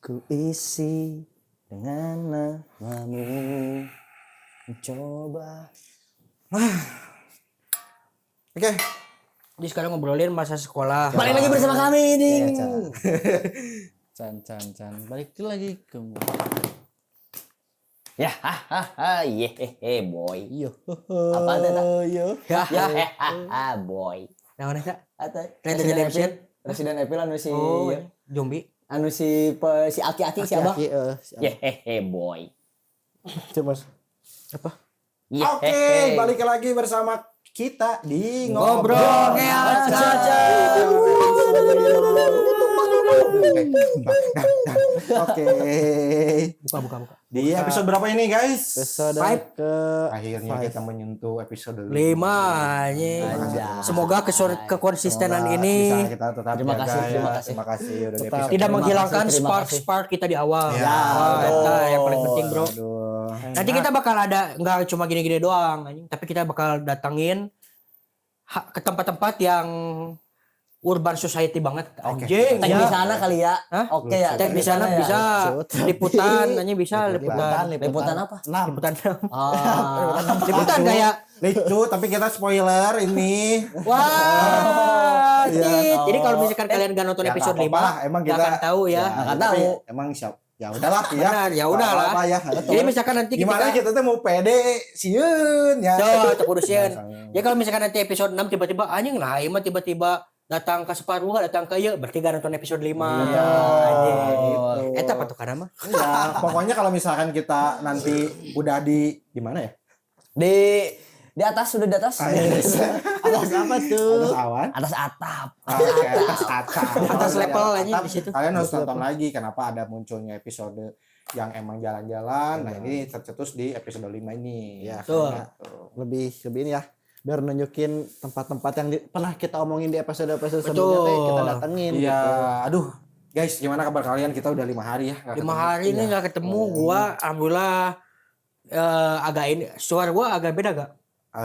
Ku isi dengan namamu, mencoba. Oke. Jadi sekarang ngobrolin masa sekolah. Balik lagi bersama kami di Can. Balik lagi ke ya hahaha yehehe boy. yo. Apa ada tak? Yo. Ya hahaha boy. Nah, mana kak? Atau Resident Evil. Resident Evil anu si Oh, zombie. anu si aki-aki si Abah. Yehehe boy. Coba. Apa? Oke, balik lagi bersama kita di Ngobrol Ngel Caca. Oke. Buka. Di episode berapa ini, guys? Episode ke Akhirnya kita menyentuh episode 5. 5 anjing. Semoga kekonsistenan ini Bisa kita tetap Terima jaga kasih, ya. terima kasih. Terima kasih udah di Tetap. episode tidak lima. menghilangkan terima kasih. spark kita di awal. Ya, Wah, betul. eta yang paling penting, Bro. Aduh. Nanti kita bakal ada nggak cuma gini-gini doang anjing, tapi kita bakal datengin ke tempat-tempat yang urban society banget anjing. Tag Ya. di sana kali ya. Hah? Oke ya. Tag di sana ya. bisa liputan anjing, bisa liputan. Liputan apa? Liputan. Ah. Liputan kayak Lucu, tapi kita spoiler ini. wah. Iya. tit. Jadi kalau misalkan kalian gak nonton Ya, episode nggak apa-apa lah, 5 emang nggak kita- akan tahu ya. Nggak tapi tahu. Emang siap. Ya udahlah ya. Benar, ya udahlah. Apa ya. Jadi misalkan nanti Gimana kita tuh mau pede sieun ya. Tuh, tak kudusin. Biasanya. Ya kalau misalkan nanti episode 6 tiba-tiba anjing lah, emang tiba-tiba datang ke separuh, datang ke ieu berarti gak nonton episode 5. Iya. Anjing. Eta patokanna mah. Ya, pokoknya kalau misalkan kita nanti udah di mana ya? Di atas sudah di atas. Atas apa tuh? Atas awan. Atas atap. Atas atap. Atas level aja Atap. di situ. Kalian harus nonton lagi kenapa ada munculnya episode yang emang jalan-jalan. Nah, ini tercetus di episode 5 ini. Ya, Betul. lebih ini ya, biar nunjukin tempat-tempat yang pernah kita omongin di episode-episode Betul. sebelumnya teh kita datengin Iya, gitu. aduh. Guys, gimana kabar kalian? Kita udah 5 hari ya. 5 hari ini nggak ketemu, gua alhamdulillah agak ini suara gua agak beda gak?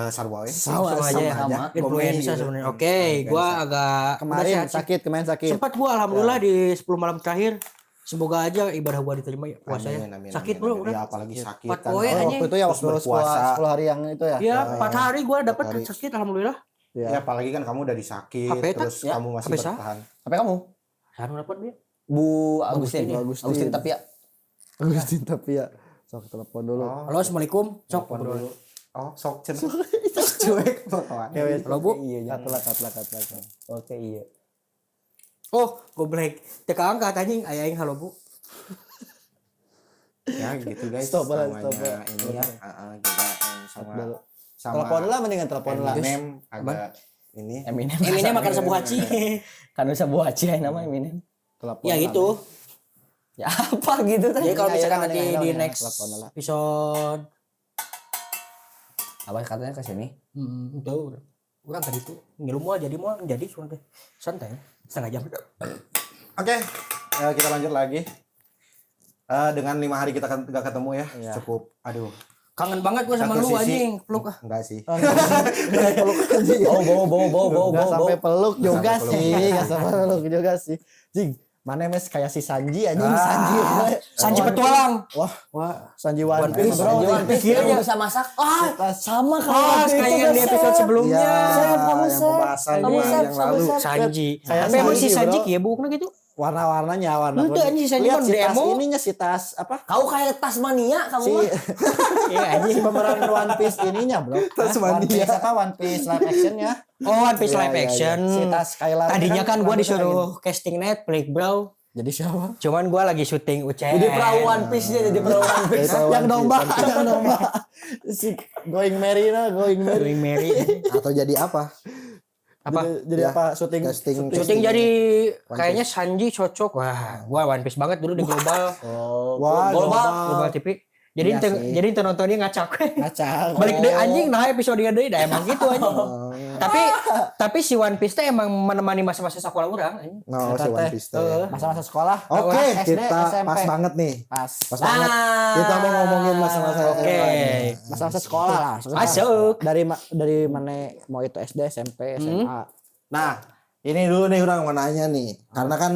Sarwa ya. Sama aja ya. sama. Influenza sebenarnya. Oke, gua agak Kemarin udah sehat sih. kemarin sakit. Sempat gua alhamdulillah di 10 malam terakhir. Semoga aja ibadah gua diterima ya puasanya. Amin, Sakit amin, bro, amin. udah. Ya apalagi sakit Empat kan. poe, Oh, anjing. waktu itu ya Terus waktu berpuasa. 10 hari yang itu ya. Ya, 4 hari gua dapat hari. sakit alhamdulillah. Ya apalagi kan kamu udah disakit HP tak? terus Ya, kamu masih HP sah? bertahan. Apa kamu? Sanu dapat dia. Bu Agustin. Agustin. Tapi ya. Agustin tapi ya. Sok telepon dulu. Halo, assalamualaikum. Sok Telepon bro. dulu. Oh, sok cuek. Halo bu. Iya, Katlah. Oke, iya. Oh, goblok. Teka angkat anjing, aya aing halo bu. Ya gitu guys. Stop lah, namanya stop. ini ya. Kita sama Dulu. sama Telepon lah mendingan telepon lah. Eminem agak ini. Eminem makan sabu haci. Kan bisa buat aja nama Eminem. Telepon. Ya lah. gitu. Ya apa gitu Jadi teh? kalau Ya, misalkan ya, nanti ya, di ya, next telepon lah. episode Apa katanya ke sini? itu orang tadi tuh ngilu mau jadi cuma teh santai setengah jam. Oke, kita lanjut lagi. Dengan 5 hari kita gak ketemu ya. Iya. Cukup aduh. Kangen banget gua sama Satu lu sisi- anjing, peluk ah. Enggak sih. Peluk anjing. Bau. Nggak sampai peluk juga sampai peluk. sih, nggak sampai peluk juga sih. Jing, mana mes kayak si Sanji anjing, Sanji. Sanji petualang. Wah, Sanji One One Piece Piece, bro. One Piece Iya, yang iya. bisa masak. Sama Oh, waktu kayak itu, yang di Bang, episode Sep. sebelumnya. Ya, Kamu yang Sep. pembahasan Kamu yang Sep, lalu. Sep. Sanji. Kayak Tapi emang si Sanji, Sanji bro. ya bukan gitu. Warna-warnanya warna. Itu anjing, Sanji Lihat mah si tas demo. ininya si tas apa? Kau kayak Tasmania kamu Si mah. Iya anjing. si pemeran One Piece ininya bro. One Piece apa One Piece live actionnya? Oh, One Piece Iya, live iya, iya. action. Si tas Skylar. Tadinya kan gua disuruh casting Netflix, bro. Jadi siapa? Cuman gua lagi syuting UCN. Jadi perahu One Piece dia jadi perahu One Piece. Yang domba, yang domba. Si Going Merry. Doing Mary. Atau jadi apa? Apa? Jadi apa? Syuting. Syuting jadi kayaknya Sanji cocok. Wah, gua One Piece banget dulu di global. Wah, Global TV. Jadi Iya sih. jadi nontonnya ngacak. ngacak. Balik deh anjing nah episode dia deui dah emang gitu anjing. Tapi si One Piece teh emang menemani masa-masa sekolah orang anjing. No, si One Piece teh. Masa-masa sekolah. Oke, SD, kita SMP. pas banget nih. Pas Banget. Kita mau ngomongin masa-masa Oke. masa-masa sekolah lah. Masuk. Dari mana mau itu SD, SMP, SMA. Nah, ini dulu nih orang mau nanya nih. Karena kan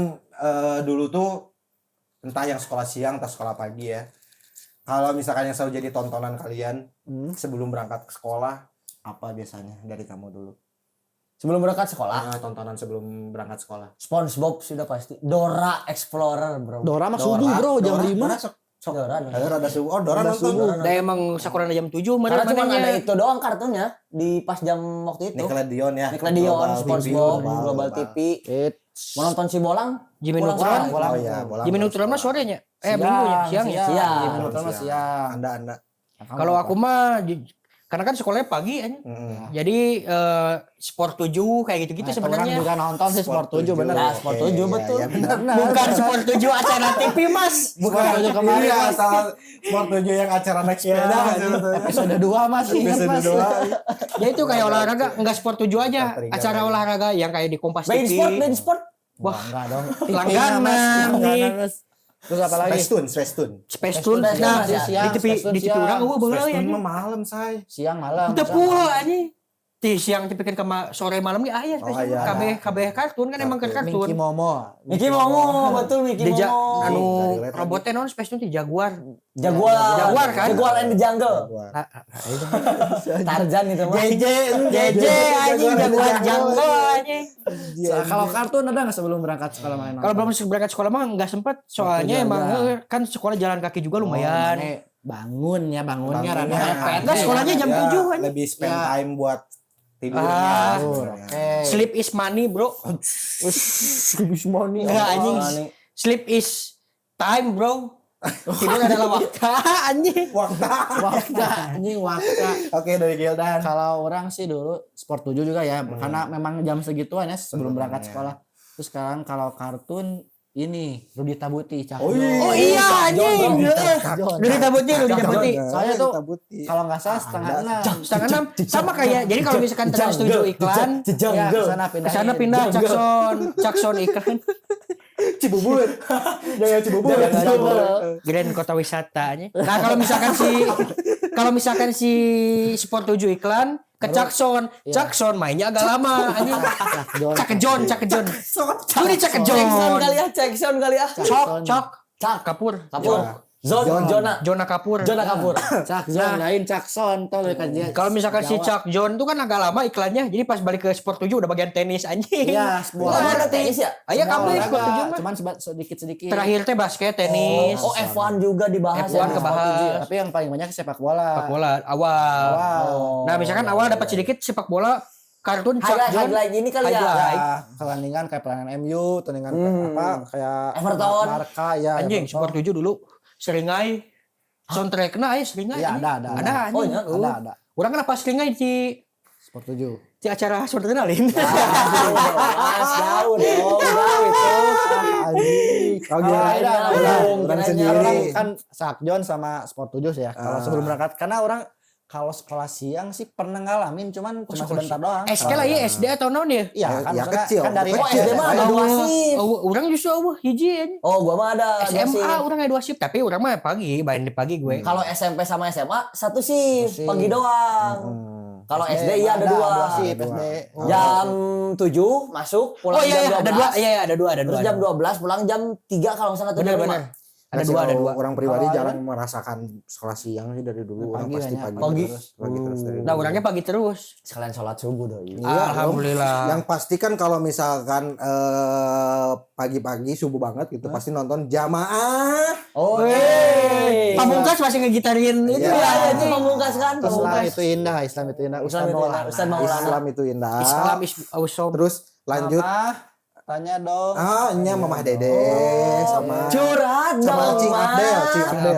dulu tuh entah yang sekolah siang atau sekolah pagi ya. Kalau misalkan yang selalu jadi tontonan kalian sebelum berangkat ke sekolah, apa biasanya dari kamu dulu? Sebelum berangkat sekolah, Tontonan sebelum berangkat sekolah. SpongeBob sudah pasti. Dora Explorer, bro. Dora mah subuh bro jam 5. Dora. Ada subuh. Oh, Dora nonton. Udah emang sekolah jam 7 Karena cuma ada mananya. itu doang kartunya di pas jam waktu itu. Nickelodeon ya. Nickelodeon, SpongeBob, Global TV. TV. Mau nonton si Bolang? Jimmy Pulang Neutron. sekolah. Oh iya, bola. Jimmy Neutron mah sorenya. Minggunya, siangnya. Siang. Jimmy Neutron mah siang. Anda. Kalau aku mah karena kan sekolahnya pagi aja. Jadi Sport 7 kayak gitu-gitu sebenarnya. Orang juga nonton sih Sport 7 bener. Nah, Sport 7 betul. Iya, benar. Bukan Sport 7 acara TV, Mas. Bukan aja kemarin ya, asal Sport 7 yang acara naik sepeda Episode 2 masih ingat episode Mas. 2. Ya itu kayak olahraga, enggak Sport 7 aja. Acara olahraga yang kayak di Kompas Main TV. sport. Wah, enggak dong. Langganan nih. Terus apa lagi? Space Tune. Space Tune. Nah, Nah, siang, di TV orang bener Space ya. Tune mah malam, say. Siang malam. Udah pula anjing. Di siang dipikir ke sore malam ge aya Oh, iya. KB kartun kan emang ke Mickey kartun. Momo. Mickey Momo, betul Mickey Di Momo. anu Dari Red robotnya non Space Tune di Jaguar. Jaguar kan? Jaguar and the Jungle. Tarzan itu mah. JJ anjing Jaguar Jungle anjing. Kalau kartun ada nggak sebelum berangkat sekolah main? Kalau belum berangkat sekolah mah enggak sempat soalnya emang kan sekolah jalan kaki juga lumayan. Bangunnya Bangunnya. rada mepet. Nah, sekolahnya jam 7 anjing. Lebih spend time buat tidur. Ah. Sebenarnya. Sleep is money, bro. money. Enggak anjing. Sleep is time, bro. Tidur adalah waktu anjing. Anjing waktu. Oke, dari Gildan. Kalau orang sih dulu Sport 7 juga ya, karena memang jam segituan ya sebelum berangkat sekolah. Terus sekarang kalau kartun ini Rudi Tabuti, Cak. Oh, Oh iya anjing. Rudi Tabuti. Saya tuh kalau nggak salah setengah 6. Sama kayak jadi kalau misalkan terus setuju iklan Ya, ke sana pindah Cakson iklan. Cibubur. Jaya Cibubur. Grand kota wisatanya. Nah, kalau misalkan si Sport 7 iklan ke Cakson mainnya agak lama anjing. Cakejon. Ini Cakejon kali ya. Cak Kapur. Jona Kapur. Cakzon lain Cakson tol kajian. Kalau misalkan si Cak John itu kan agak lama iklannya, jadi pas balik ke Sport 7 udah bagian tenis anjing. Iya, Oh, ada tenis ya? Ayo kamu Sport 7 mah. cuman sedikit-sedikit. Terakhir teh basket, tenis. Oh, F1 juga dibahas. F1 ya. kebahas. Tapi yang paling banyak sepak bola. Sepak bola awal. Nah, misalkan awal dapat sedikit sepak bola kartun Cak John. Highlight ini kali ya. Ya, pertandingan kayak pertandingan MU, pertandingan apa kayak Everton. Barca ya. Anjing Sport 7 dulu seringai soundtrackna aya seringai. Iya, ada. Ada Oh, anjing. iya. Ada. Urang kenapa seringai di Sport 7. acara soundtrackna lain. Jauh dong, Orang sendiri kan Sakjon sama Sport 7 sih ya. Kalau sebelum berangkat karena orang kalau sekolah siang sih pernah ngalamin cuman cuma sebentar doang. SK lah ya SD atau non ya? Iya kan Ya, maksudnya kecil. kan dari Oh, SD mah ada dua shift. Urang justru hiji anjing. Oh, gua mah ada dua SMA shift. urang ada 2 shift tapi urang mah pagi, main di pagi gue. Kalau SMP sama SMA satu shift, shift. pagi doang. Kalau SD iya ada dua. shift SD. Jam 7 masuk, pulang Oh iya, jam 12. ada dua. Iya, ada dua. Terus jam 12 pulang jam 3 kalau nggak salah atau jam 5. Benar. Ada dua. Orang pribadi Kalau jarang merasakan sekolah siang sih dari dulu. Orang Pagi pasti kayaknya, pagi pagi. terus. Pagi terus dari Nah, dulu. orangnya pagi terus. Sekalian sholat subuh doi. Iya, Alhamdulillah. Yang pasti kan kalau misalkan pagi-pagi subuh banget gitu pasti nonton jamaah. Oh, Pamungkas masih ngegitarin itu Iya. ya. Iya, itu pamungkas kan, Islam pamungkas. itu indah, Islam itu indah. Islam itu indah. Ustaz Maulana. Islam itu indah. Islam is awesome. Terus lanjut. Mama, tanya dong. Nya Mamah Dede sama Curhat sama dong, Cing Abdel, Mas. Cing Abdel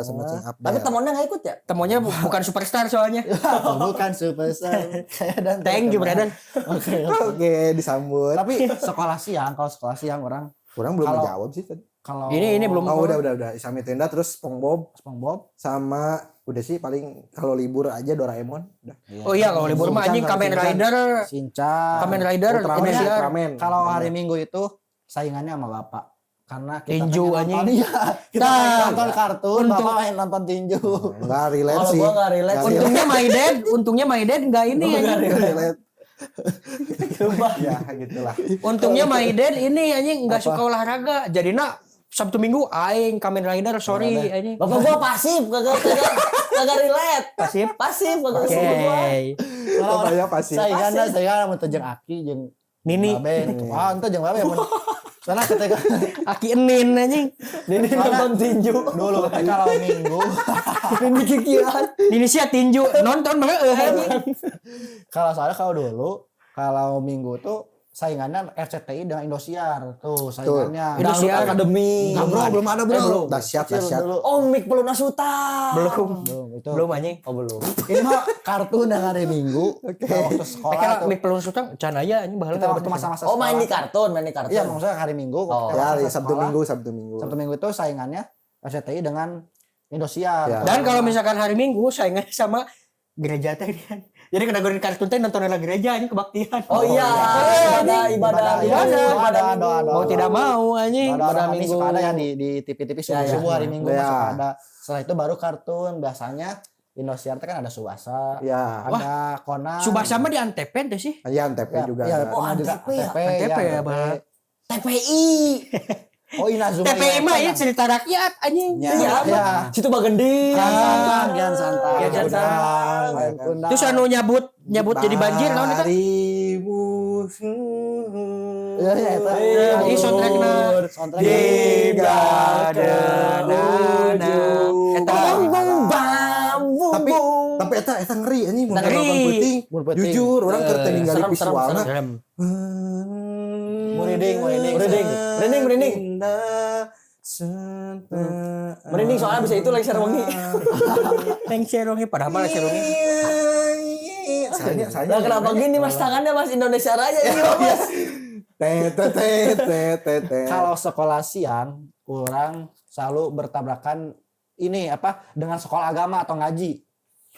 sama Cing Abdel. Tapi temennya nggak ikut ya? Temunya bukan superstar soalnya. Bukan superstar. Kayak dan Thank you, brother. Oke, disambut. Tapi sekolah siang, kalau sekolah siang orang Orang belum Kalau- menjawab sih tadi. kalau Ini belum. Oh, udah. Islam itu indah terus SpongeBob SpongeBob sama udah sih paling kalau libur aja Doraemon. Udah. Oh iya, kalau libur mah anjing Kamen Rider. Shinchan. Kamen Rider Ultraman, Indosiar. Ultraman. Kalau hari Minggu itu saingannya sama bapak. Karena kita Tinju, pengen anjing. nonton, iya. Kita Nah, pengen nonton kartun, untuk- bapak main nonton tinju. Enggak relate Kalau sih. gua nggak relate. Untungnya my dad enggak ini Enggak anjing. relate. Ya, gitulah. Untungnya my dad ini anjing enggak suka olahraga. Jadinya Sabtu Minggu aing Kamen Rider sorry anjing. Bapak gua pasif, kagak relate. Pasif. Kagak Oke. Bapaknya pasti. Saya mun teu jeung Aki jeung Nini. Babe. Wah, ente jeung Babe mun. Soalnya ketika Aki Enin anjing. Nini nonton tinju. dulu kalau Minggu Nini kikiran. Nini sia tinju nonton banget anjing. kalau dulu kalau Minggu tuh saingannya RCTI dengan Indosiar tuh saingannya. Indosiar Akademi. Belum ada bro. Dahsyat. Oh, Mik Peluna Suta. Belum itu. belum anjing. Oh, belum. Ini mah kartun yang hari Minggu. Waktu sekolah Kayak tuh. Mik Pelun Sutang can aya anjing baheula. Kita waktu masa-masa Oh, main di sekolah. kartun. Iya, maksudnya hari Minggu. Oh. kita Ya, masa Sabtu sekolah. Minggu. Sabtu Minggu itu saingannya RCTI dengan Indosiar. Ya. Dan kalau misalkan hari Minggu saingannya sama gereja teh kan. Jadi kategori kartun teh nonton ala gereja anjing kebaktian. Oh iya, ibadah. doa. Mau tidak mau anjing. Pada Minggu. Minggu suka ada ya di TV-TV Ya, ya. subuh hari Minggu Ya. suka ada. Setelah itu baru kartun. Biasanya Indosiar itu kan ada Subasa, Ya. ada Conan. Subasa mah di Antep teh sih. Ya, Antep juga. Iya, ada. Oh, pernah juga Antep ya? Antep ya, Antep. Bang. TPI. Oh, Inazuma. TPI mah Eleven. ya cerita rakyat anjing. Ya. Iya, Ya. situ Bagending. Gian Santang. Gian Santang. Ayam Kundang. Terus anu nyabut jadi banjir naon eta? Iya, iya, eta. Jadi soundtrackna Soundtrack. di gadana. Eta Bambu. Tapi eta ngeri anjing mun Ngeri. nonton peuting. Mun peuting. Jujur orang keur teu ningali serem, visualna. serem. Merinding. Merinding soalnya bisa itu lagi serewangi. Teng Serongi padahal mah Serongi. Saya Lah kenapa gini Mas tangannya Mas Indonesia Raya ini Mas. Kalau sekolah siang, orang selalu bertabrakan ini apa dengan sekolah agama atau ngaji.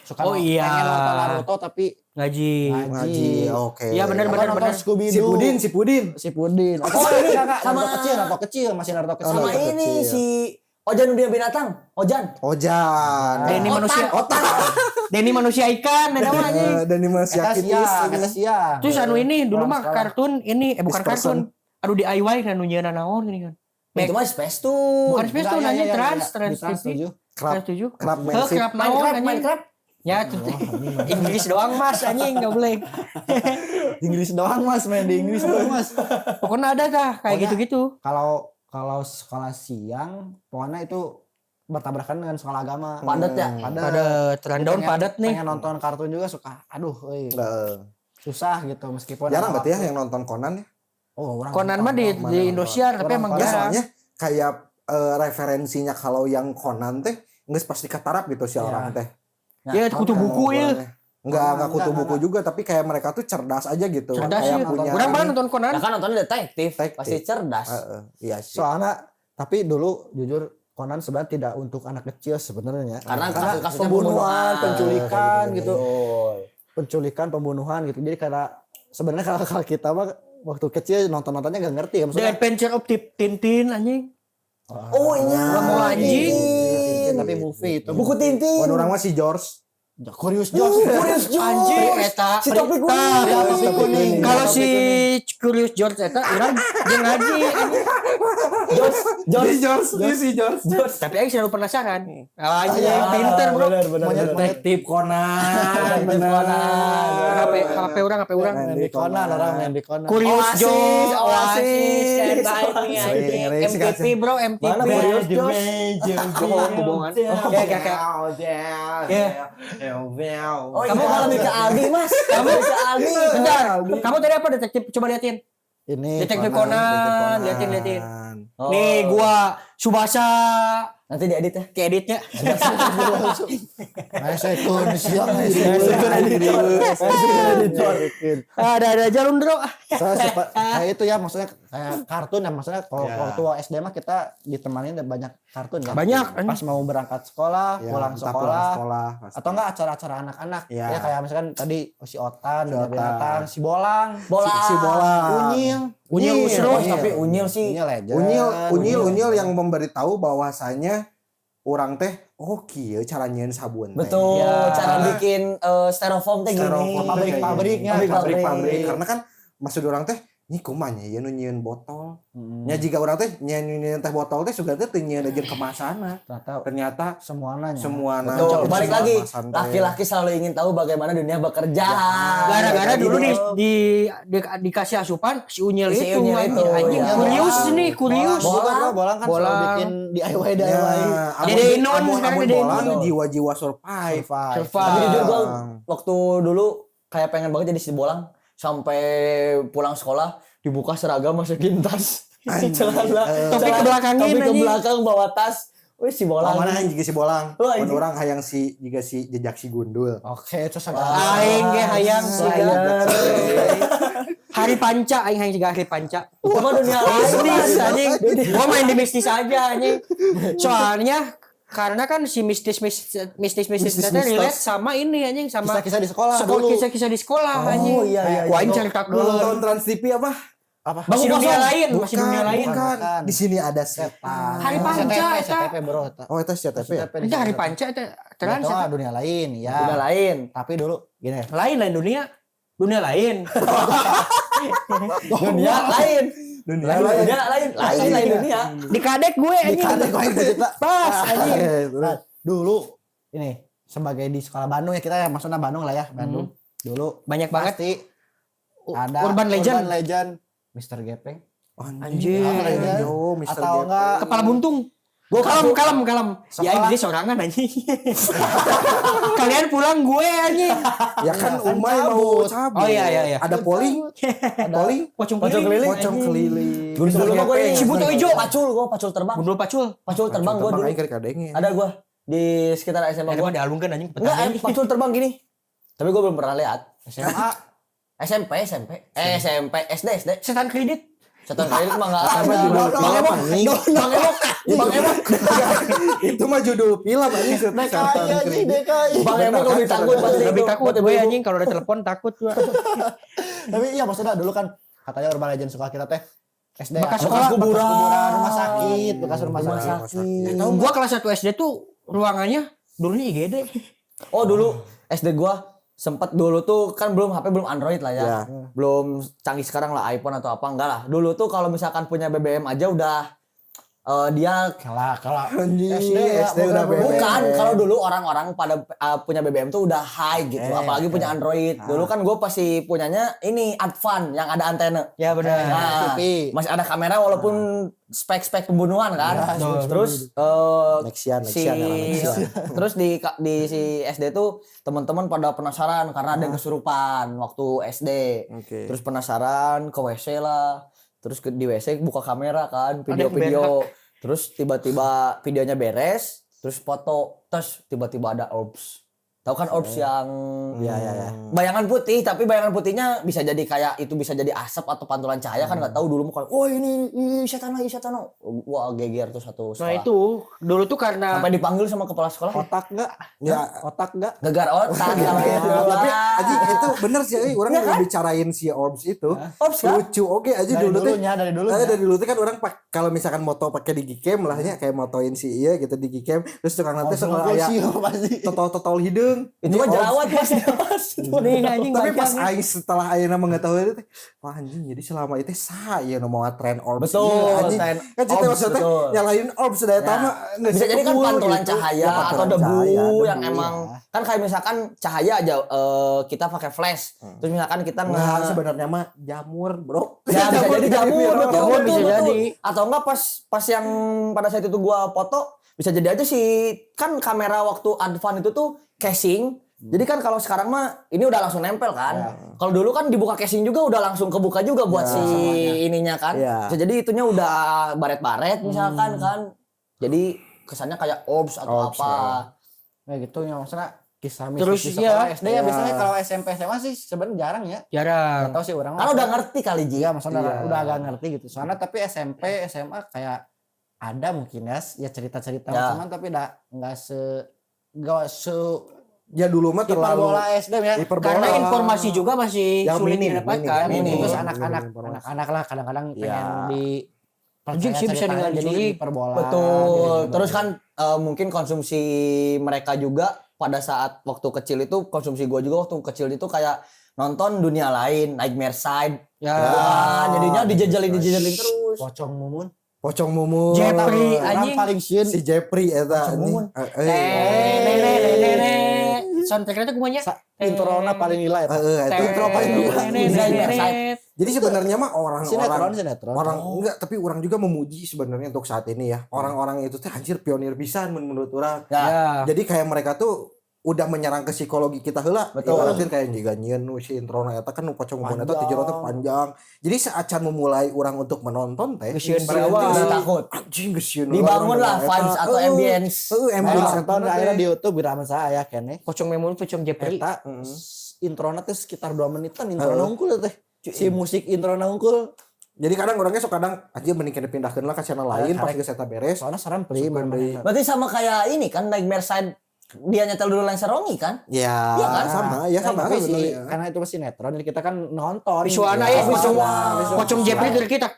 Suka Oh, iya. pengen nonton Naruto tapi Ngaji. Ngaji, oke. Iya benar Apa benar nonton benar. Scooby Si Doo. Pudin. Si Pudin. Oh, ini kakak sama- Naruto kecil masih Naruto kecil. Sama Naruto ini kecil. si Ojan Dunia Binatang. Ojan. Ojan. Denny manusia. Otak. Denny manusia ikan namanya. Dan masih Eta siang, eta siang. Terus anu ini dulu Orang mah sekolah. kartun ini bukan Dispersen. kartun. Aduh DIY kan nunjieun naon gini kan. Itu mah Space Tune. Bukan Space Tune Enggak, nanya iya, iya, trans iya. Di Trans TV. 7. Trans 7. Kerap Heuh, Magic. kerap naon anjing. Minecraft. Ya tuh. Inggris doang Mas anjing enggak boleh. Inggris doang Mas, main di Inggris doang Mas. Pokoknya ada dah kayak Pokoknya- gitu-gitu. Kalau sekolah siang pokoknya itu bertabrakan dengan sekolah agama. Padat ya? Pada rundown Pengen- padat nih. Pengen nonton kartun juga suka. Aduh, Heeh. susah gitu meskipun Jarang ada berarti ya waktu. yang nonton Conan ya. Oh, orang Conan mah di Indosiar tapi emang Ya jarang. soalnya kayak referensinya kalau yang Conan teh geus pasti katarap gitu si Iya. orang teh. Ya kutu buku ya. Enggak kutu enggak, buku juga tapi kayak mereka tuh cerdas aja gitu. Cerdas kayak sih. punya Orang malah ini. nonton Conan. Nah kan nontonnya detektif. Detektif. Pasti cerdas. Iya sih. Soalnya tapi dulu jujur Conan sebenarnya tidak untuk anak kecil sebenarnya. Karena kasus-kasusnya pembunuhan, penculikan kayak gitu. Oh. Penculikan, pembunuhan gitu. Jadi karena sebenarnya kalau kita mah waktu kecil nontonnya gak ngerti ya The maksudnya. Adventure of Tintin anjing. Oh iya. Mau anjing. Tapi movie itu. Buku Tintin. Wan orang mah si George. Curious George. Curious George. Anjing eta. Si topi kuning. Tah, topi kuning. Kalau Topi si Curious George eta urang jeung ngaji anjing. George. Tapi aing selalu penasaran. Anjing pinter bro. Detektif Conan. HP urang. Main di Conan orang main di Conan. Curious Oasis, George, Oasis. Stand by me anjing. Ngeri sih, MTV bro, MTV. Mana Curious George? Hubungan. Kayak. Ya. Oh, kamu kalau ke Aldi Mas. Kamu ke Aldi. Bentar. Kamu tadi apa detektif? Coba liatin. Ini Detektif Conan, liatin. Oh. Nih gua Subasa. Nanti diedit ya. Ke editnya. saya ikut siang Ada jalur bro. kayak itu ya maksudnya kayak kartun ya maksudnya kalau waktu SD mah kita ditemani banyak kartun ya. Banyak. Pas mau berangkat sekolah, Ya, pulang entah sekolah, pasti. atau enggak acara-acara anak-anak. Ya. Ya kayak misalkan tadi si Otan, Si Dunia Otan. Binatang, si Bolang, Si Bolang. Unyil Usruk. Tapi Unyil sih. Unyil legend. Unyil yang memberitahu bahwasanya orang teh kieu cara nyieun sabun teh. Betul. Ya. Cara bikin styrofoam teh gini. Styrofoam Pabrik-pabriknya, pabrik-pabrik. Karena kan maksud orang teh ini kumanya ya nyieun botol. Nya jika orang teh nyieun teh botol teh sudah teh nyieun aja kemasanna. Ternyata semuanya. Betul, balik lagi. Laki-laki selalu ingin tahu bagaimana dunia bekerja. Gara-gara dulu dikasih asupan si Unyil itu. Anjing kurius. Bolang kan selalu bikin DIY. Jadi non sekarang jadi non. Jiwa-jiwa survive. Tapi jujur gue waktu dulu kayak pengen banget jadi si bolang. Sampai pulang sekolah dibuka seragam masukin tas. Celana. Topi ke belakang bawa tas. Wih si bolang. Mana yang juga si bolang. Orang hayang si juga si jejak si gundul. Oke, terus aing ge hayang sih. Hari panca aing hayang juga hari panca. Cuma dunia bisnis anjing. Gua main di bisnis aja anjing. Soalnya karena kan si mistis itu relate sama ini anjing sama kisah-kisah di sekolah dulu. Kisah-kisah di sekolah anjing. Oh iya. Gua cerita dulu. Nonton Trans TV apa? Masih dunia lain. Bukan. Di sini ada setan. Hari panca CTP bro. Oh itu CTP ya? Itu hari panca itu terang dunia lain ya. Dunia lain. Tapi dulu gini. Lain dunia. Dunia lain. Dunia lain. Dunia. Di kadek gue anjing. Pas anjing. Dulu ini sebagai di sekolah Bandung ya kita ya maksudnya Bandung lah ya, Bandung. Dulu banyak banget pasti ada Urban Legend Mr. Gepeng. Anjir. Atau enggak kepala buntung. Gue kalem. Ya ini sorangan anjing. Kalian pulang gue anjing. Ya kan Umay mau cabut. Oh iya. Ada polling. Pocong keliling. Dulu gue ini Cibuto Ijo. Pacul terbang. Gundul pacul Terbang gue dulu. Ada gue di sekitar SMA gue. Dialungkan anjing. Enggak, pacul terbang gini. Tapi gue belum pernah lihat. SMA SMP, SD. Setan kredit. Setan kredit mah enggak ada. Bang Emok. Itu mah judul film anjing. DKI. Bang Emok lebih takut pasti. Lebih takut gue anjing kalau ada telepon takut gua. Tapi iya maksudnya dulu kan katanya Urban Legend suka kita teh SD Bekas kuburan, rumah sakit, bekas rumah sakit. Tahu gua kelas 1 SD tuh ruangannya dulunya IGD. Oh dulu SD gua sempat dulu tuh kan belum HP belum Android lah ya. Belum canggih sekarang lah iPhone atau apa enggak lah. Dulu tuh kalau misalkan punya BBM aja udah dia kalau SD udah BBM. Bukan, kalau dulu orang-orang pada punya BBM tuh udah high gitu, apalagi punya Android. Dulu kan gue pasti punyanya ini Advan yang ada antena. Ya benar. Nah, masih ada kamera walaupun spek-spek pembunuhan kan. Terus terus di si SD tuh teman-teman pada penasaran karena ada yang kesurupan waktu SD. Terus penasaran ke WC lah. Terus di WC buka kamera kan, video-video. Terus tiba-tiba videonya beres, terus foto, terus tiba-tiba ada orbs. Tahu kan orbs yang bayangan putih, tapi bayangan putihnya bisa jadi kayak itu bisa jadi asap atau pantulan cahaya kan nggak tahu dulu muka. Oh ini setan. Wah geger tuh satu sekolah. Nah itu dulu tuh karena sampai dipanggil sama kepala sekolah. otak enggak? Gegar otak. Tapi aji itu bener sih orang yang bicarain si orbs itu. Orbs kan? Lucu oke aja dulu teh. Dari dulu teh kan orang kalau misalkan moto pakai digicam lah ya kayak motoin si iya gitu digicam terus tukang nanti suka kayak totol hidung. Itu mah jerawat pas. nih anjing. Tapi pas aing setelah ayeuna mengetahui itu wah anjing jadi selama itu saya nu mau tren orbs. Betul. Kan kita maksudnya nyalain orbs daya tama bisa jadi kan pantulan cahaya atau debu yang emang kan kayak misalkan cahaya aja kita pakai flash. Terus misalkan kita sebenarnya mah jamur, Bro. Ya bisa jadi jamur, betul, bisa jadi. Atau enggak pas yang pada saat itu gua foto bisa jadi aja sih kan kamera waktu Advan itu tuh casing. Jadi kan kalau sekarang mah ini udah langsung nempel kan. Kalau dulu kan dibuka casing juga udah langsung kebuka juga buat si ininya kan. Bisa jadi itunya udah baret-baret misalkan kan. Jadi kesannya kayak orbs atau apa. Nah gitu ya maksudnya kisah terus di sekolah SD ya biasanya kalau SMP SMA sih sebenarnya jarang ya. Jarang. Tahu sih orang. Kan udah ngerti kali Ji. Iya maksudnya udah agak ngerti gitu. Soalnya tapi SMP SMA kayak ada mungkin ya cerita-cerita macam tapi enggak se ya dulu mah terlalu bola SD ya. Karena informasi juga masih yang sulit minim, didapatkan. Terus anak-anak lah kadang-kadang pengen di Anjing sih bisa dengan jadi perbola. Betul. Terus kan mungkin konsumsi mereka juga pada saat waktu kecil itu konsumsi gue juga waktu kecil itu kayak nonton dunia lain, Nightmare Side. Ya. Wah, jadinya dijejelin terus. Pocong Mumun. Pocong Mumun. Jeffrey Orang anjing. paling sieun Si Jeffrey eta Pocong anjing. Mumun. Soundtracknya tuh kumanya. introna paling nilai eta. Itu intro paling dua. Nightmare Side. Jadi sebenarnya mah orang-orang Sinetron. orang enggak, tapi orang juga memuji sebenarnya untuk saat ini ya. Orang-orang itu teh anjir pionir pisan menurut orang. Ya. Jadi kayak mereka tuh udah menyerang ke psikologi kita heula. Betul. Ibaratin kayak jiga nyieun nu si introna eta kan nu pocong mumun eta Panjang. teh jero teh panjang. Jadi saacan memulai orang untuk menonton teh. Geus sieun mereka awal. teh Takut. anjing geus sieun. Dibangun lah vibes atau ambience. ambience Nonton akhirnya di YouTube biraman saya kene. Pocong Memun, Pocong Jeffrey. Eta introna teh sekitar 2 menitan introna unggul teh. Si musik introna unggul. Jadi kadang orangnya sok kadang aja mending kena pindahkeun lah ke channel lain pas geus eta beres. Soalnya saran beli Berarti sama kayak ini kan Nightmare Side, dia nyetel dulu Lancerongi kan? Ya, Iya kan? sama, ya sama tapi sebenarnya. karena itu masih sinetron jadi kita kan nonton. Visualnya ya, Pocong Jeffrey dari kita.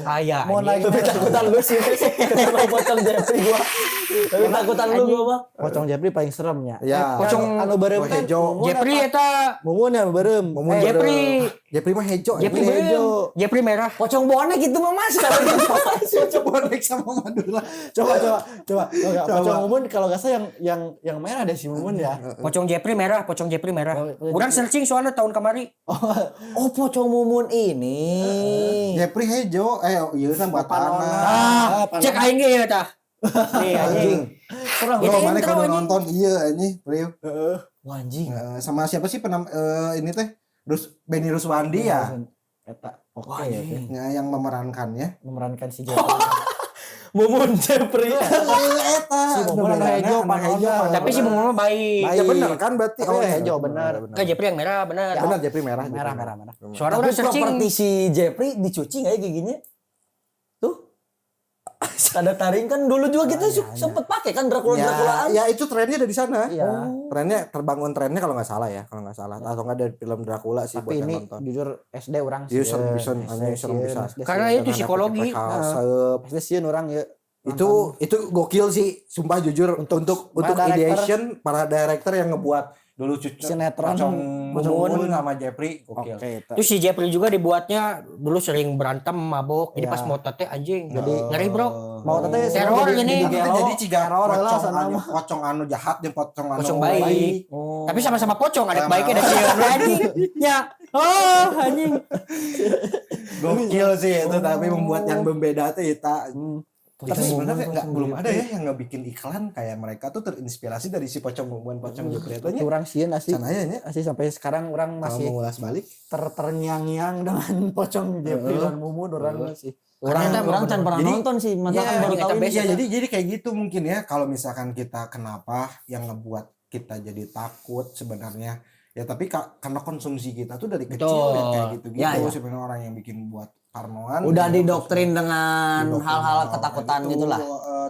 Ayah. Mau naik Tapi takutan lu sih, kenapa pocong Jeffrey gua? Tapi takutan lu gua mah. Pocong Jeffrey paling seremnya. Ya. Pocong anu bareng kan Hejo. Jeffrey eta. Mumun ya bareng. Mumun Jeffrey. Jeffrey mah hejo. Jeffrey anjing. hijau. Jeffrey merah. Pocong bonek itu mah Mas kalau gitu. Pocong bonek sama Madura. Coba. Pocong Mumun kalau enggak salah yang merah deh si Mumun ya. Pocong Jeffrey merah, Pocong Jeffrey merah. Oh, Kurang searching soalnya tahun kemari. Oh, pocong mumun ini. Jeffrey hejo. Iya kan buat Ah, cek aing ge ya tah. Nih anjing. Serem. Itu Bro, mana intro, kalau anjing. nonton iya anjing, Bro. Wah, anjing. Sama siapa sih ini teh? Benny Ruswandi ya. Eta Wah, oke ya. anjing. Yang memerankannya. Memerankan si Jeffrey. Mumun Jeffrey. Eta. Si Mumun anu hejo, pan hejo. Tapi si Mumun mah baik. Ya benar kan berarti. Tapi hejo benar. Ke Jeffrey yang merah benar. Benar Jeffrey merah. Merah. Soalnya Tapi udah searching. properti si Jeffrey dicuci nggak ya giginya? Tuh. Tanda taring kan dulu juga kita sempet pakai kan Dracula-Draculaan. Ya itu trennya dari sana. Iya. Trennya terbangun trennya kalau nggak salah ya, atau nggak dari film Dracula sih buat Tapi yang ini nonton. jujur SD orang Iya, sieun. bisa, hanya SD serem bisa. SD Karena sieun. itu psikologi. SD sieun orang ya. Itu gokil sih, sumpah jujur untuk para ideation para director yang ngebuat dulu Sinetron Pocong Mumun Mumun sama Jeffrey gokil. Oke, itu. Terus si Jeffrey juga dibuatnya dulu sering berantem mabok. Jadi Ya. pas mau tete anjing. Jadi ngeri bro. Mau tete Teror ini. Jadi ciga Teror lah pocong sana anu, mah. pocong anu jahat jeung pocong anu Pocong baik. Oh. Tapi sama-sama pocong, ada Sama. baiknya ada si anjing. Ya. Oh, anjing. Gokil sih itu, tapi membuat yang membeda tuh eta. Tapi Pocong sebenarnya Mumun, nggak Pocong belum ada Jeffrey. ya yang ngebikin iklan kayak mereka tuh terinspirasi dari si pocong Mumun pocong Jeffrey itu nya. Orang sieun asli. Can aya nya. Asli sampai sekarang orang Kalau masih mau ulas balik. terngiang-ngiang dengan pocong Jeffrey dan Mumun orang masih. Orang can pernah Jadi- nonton sih, masa Iya, kan baru tahu ini. jadi kayak gitu mungkin ya kalau misalkan kita kenapa yang ngebuat kita jadi takut sebenarnya ya tapi karena konsumsi kita tuh dari kecil Betul. ya kayak gitu-gitu Ya, ya. sebenarnya orang yang bikin buat parnoan Udah ya, didoktrin dengan didoktrin hal-hal hal-hal ketakutan kayak gitulah.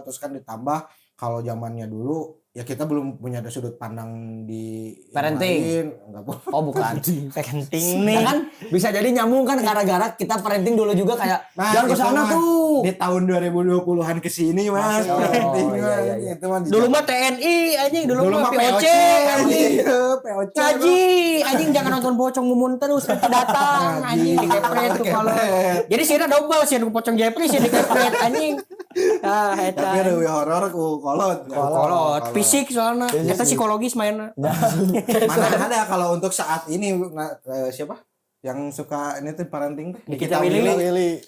Terus kan ditambah kalau zamannya dulu ya kita belum punya ada sudut pandang di yang Parenting. lain. Enggak boleh. Oh, bukan. Parenting Ya nih. kan bisa jadi nyambung kan gara-gara kita parenting dulu juga kayak Nah, jangan ke itu sana mah tuh. Di tahun 2020-an ke sini Mas. Oh, parenting iya, mah, iya, iya. itu mah Dulu mah TNI anjing, dulu mah POC anjing. anjing. POC. Ngaji, anjing jangan nonton pocong Mumun terus nanti datang anjing dikepret tuh kalau. Jadi sih ada double sih ada pocong Jeffrey sih dikepret anjing. Ah, Tapi eta. ada horor ku kolot. Kolot, fisik soalnya. Eta psikologis mainnya. Mana ada kalau untuk saat ini siapa? Yang suka ini tuh parenting teh. Nikita Willy.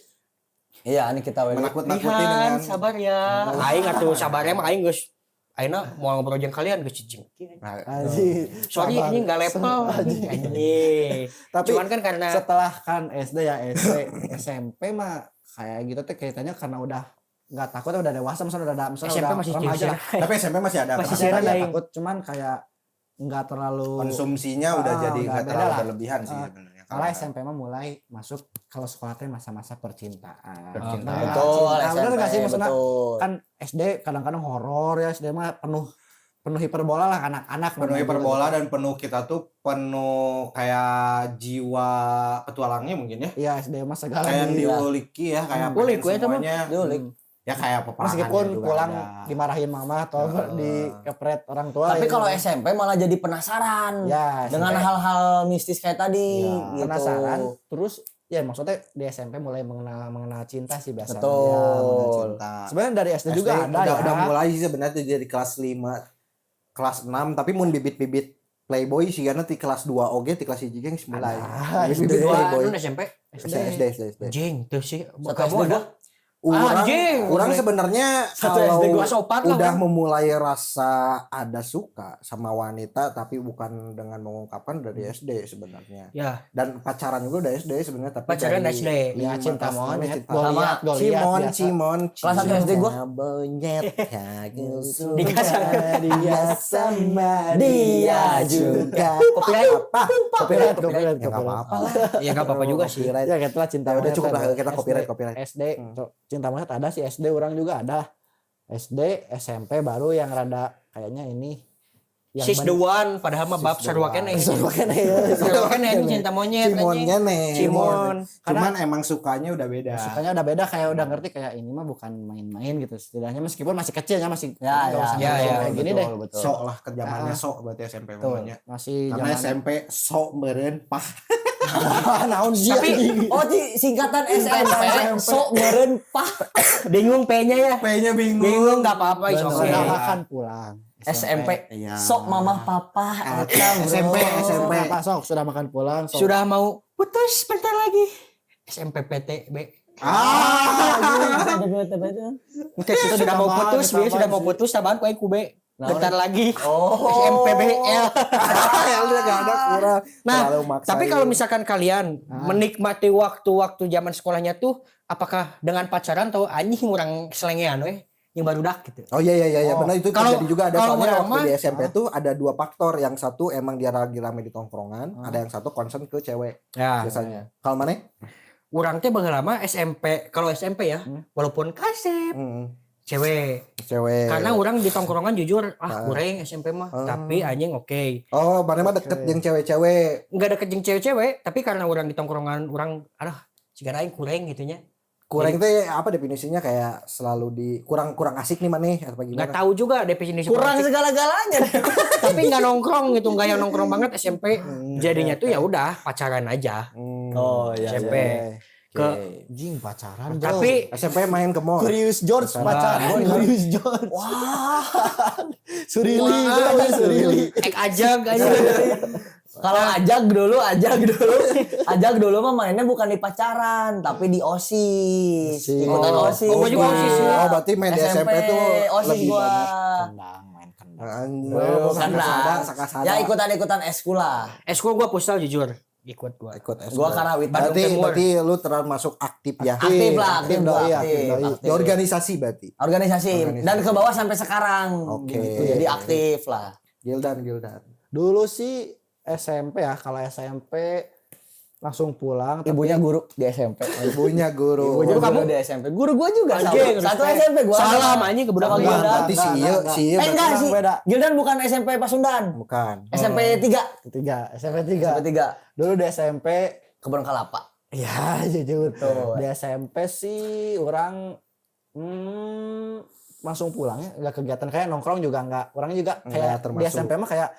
Iya, ini kita weli. Menakut-nakuti Lihan, dengan sabar ya. Aing atuh sabarnya mah aing geus. Aina mau ngobrol jeung kalian geus cicing. Nah, Anjing. Sorry Sabar. anjing enggak level anjing. Tapi Cuman kan karena setelah kan SD ya SD SMP mah kayak gitu teh kaitannya karena udah nggak takut udah dewasa misalnya SMP udah masih remaja cium lah. tapi SMP masih ada Masih masih siaran ada. aing. Takut cuman kayak nggak terlalu Konsumsinya udah Ah, jadi udah nggak beda terlalu lah. berlebihan sih Ah, sebenarnya. Malah SMP mah mulai masuk kalau sekolah teh masa-masa percintaan. Percintaan. Nah, Betul, cinta. Bener nggak sih maksudnya betul. kan SD kadang-kadang horor ya SD mah penuh hiperbola lah anak-anak Penuh hiperbola dan penuh kita tuh penuh kayak jiwa petualangnya mungkin ya. Iya SD mah segala Kayak yang di- diuliki ya kayak Ulik, pengen gue itu mah. semuanya. Diulik. Ya kayak peperangan Meskipun juga pulang ada. dimarahin mama atau dikepret orang tua. Tapi ya. kalau SMP malah jadi penasaran Ya, dengan SMP. hal-hal mistis kayak tadi Ya, gitu. penasaran, terus ya maksudnya di SMP mulai mengenal cinta sih biasanya. Betul. Ya, mengenal cinta. Sebenarnya dari SD juga ada ya. udah mulai sih sebenarnya dari kelas 5 kelas 6 tapi mun bibit-bibit playboy sih karena di kelas 2 oge di kelas 1 geus mulai. Bibit-bibit playboy. Lu SMP? SD. Jing, tuh sih. Satu Kamu SD ada? Anjing. Orang sebenarnya Satu kalau SD gua sopat lah, udah kan. memulai rasa ada suka sama wanita tapi bukan dengan mengungkapkan dari SD sebenarnya. Ya, Dan pacaran juga udah SD sebenarnya tapi pacaran dari SD. Ya, cinta kelas enam monyet, cinta. Goliat, Sama Goliat Cimon. Kelas satu SD gua. Monyet Dikasih. dia sama dia juga. Copyright. Apa? Copyright. Ya nggak apa-apa lah. Ya enggak apa-apa juga sih. Copyright. Ya gitu lah cinta Ya udah monyet cukup lah ada. kita copyright. SD cinta monyet ada sih, SD orang juga ada. SD, SMP baru yang rada kayaknya ini yang She's the one, padahal mah bab sarua keneh. Sarua keneh, ya. Sarua keneh ini cinta monyet. Cimonnya nih. Cimon. Cuman emang sukanya udah beda. Sukanya udah beda, kayak udah ngerti kayak ini mah bukan main-main gitu setidaknya, meskipun masih kecil ya, masih Ya, nggak usah ya, langsung ya, kayak gini deh. Sok lah ke zamannya sok berarti SMP namanya. Masih Karena zaman SMP sok meureun pah. naon sih. Tapi singkatan SMP sok meureun pah. bingung P-nya ya. P-nya bingung. Bingung enggak apa-apa, is sudah oke. makan pulang. SMP Iya. sok mamah papa SMP. Apa sok sudah makan pulang, sok. Sudah mau putus bentar lagi. SMP PTB. Mungkin kita sudah mau putus, ketamaan dia sudah mau sih. putus, tambahan ku aing kube. Bentar lagi. Oh. SMPBL. Ya udah gak ada kurang. Nah, Terlalu maksain. tapi kalau misalkan kalian menikmati waktu-waktu zaman sekolahnya tuh, apakah dengan pacaran atau anjing orang selengean weh yang baru dak gitu. Oh iya benar itu Kalau- terjadi juga ada kalau soalnya orang waktu di mah- SMP tuh ada dua faktor. Yang satu emang dia lagi rame di tongkrongan, ada yang satu concern ke cewek Ya. biasanya. Kalau mana? Orang teh lama SMP, kalau SMP ya, walaupun kasep cewek. Cewek. Karena orang di tongkrongan jujur, kurang SMP mah, tapi anjing oke. Oh, mana mah deket yang cewek-cewek. Enggak deket jeung cewek-cewek, tapi karena orang di tongkrongan orang sigara aing kurang gitunya. Kurang teh apa definisinya kayak selalu di kurang asik nih maneh atau Enggak gimana? tahu juga definisi kurang politik. segala-galanya. Tapi enggak nongkrong gitu, enggak yang nongkrong banget SMP. Jadinya tuh ya udah pacaran aja. Oh iya. SMP. Ke Jing pacaran, tapi SMP main ke mall. Curious George pacaran, Curious George. Wah. Surili. ek aja aja. Kalau ajak dulu mah mainnya bukan di pacaran, tapi di OSIS. Ikutan OSIS. Oh, gua juga OSIS. Oh, berarti main di SMP tuh OSIS lebih gua. Kendang, main kendang. banyak. Bukan lah. Ya ikutan ekutan lah. Eskul gua pusal jujur. Ikut gua. Ikut Gua Karawitan. berarti lu termasuk aktif ya. Aktif lah, aktif gua, doi, aktif. doi. Aktif. Di organisasi berarti. Organisasi dan ke bawah sampai sekarang. Oke. Gitu. Jadi aktif lah. Gildan. Dulu sih SMP ya, kalau SMP langsung pulang. Ibunya guru di SMP. Ibunya guru. Ibunya kamu? guru di SMP. Guru gua juga Anjing, sama. Satu respect. SMP gua. Salah anjing ke budak Sama gua. Gildan. Berarti si Iya Enggak sih. beda. Gildan bukan SMP Pasundan. bukan. SMP 3. SMP 3. SMP 3. Dulu di SMP, Kebun Kelapa. ya jujur. Betul. Di SMP sih orang langsung pulang ya, nggak kegiatan kayak nongkrong juga nggak. Orangnya juga kayak Nggak termasuk. di SMP mah kayak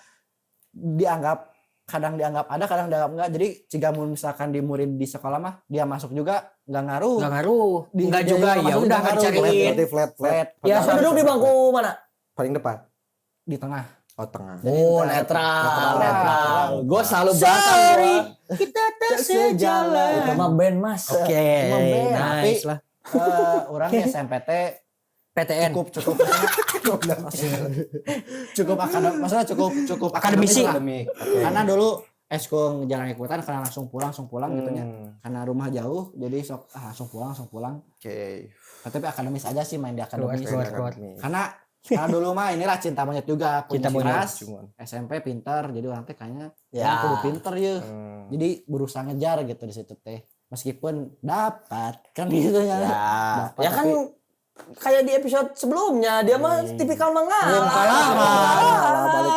kadang dianggap ada, kadang dianggap enggak. Jadi jika misalkan di murid di sekolah mah dia masuk juga nggak ngaruh. Enggak ngaruh. Di- Enggak dia juga juga ya masuk udah juga enggak ngaruh. cariin. Berarti flat. Ya, Saya duduk di bangku mana? Paling depan. Di tengah. Oh, tengah. Oh, netral. Gue selalu belakang Sorry, gua. kita tak sejalan. Itu mah band, Mas. Oke, Emang band, nice lah. Orang di SMPT PTN. cukup akademik, maksudnya cukup Akademisi. lah. Akademik. Karena dulu eskul jarang ikutan karena langsung pulang gitu ya. Karena rumah jauh, jadi langsung pulang. Oke. Tapi akademis aja sih, main di akademis. Keluar. Karena dulu mah inilah cinta monyet juga, Cinta monyet. SMP pintar, jadi orang teh kayaknya Ya. kudu pinter ya. Jadi berusaha ngejar gitu di situ teh. Meskipun dapat kan gitu ya. Dapat, Ya kan tapi- kayak di episode sebelumnya dia mah tipikal mengalah.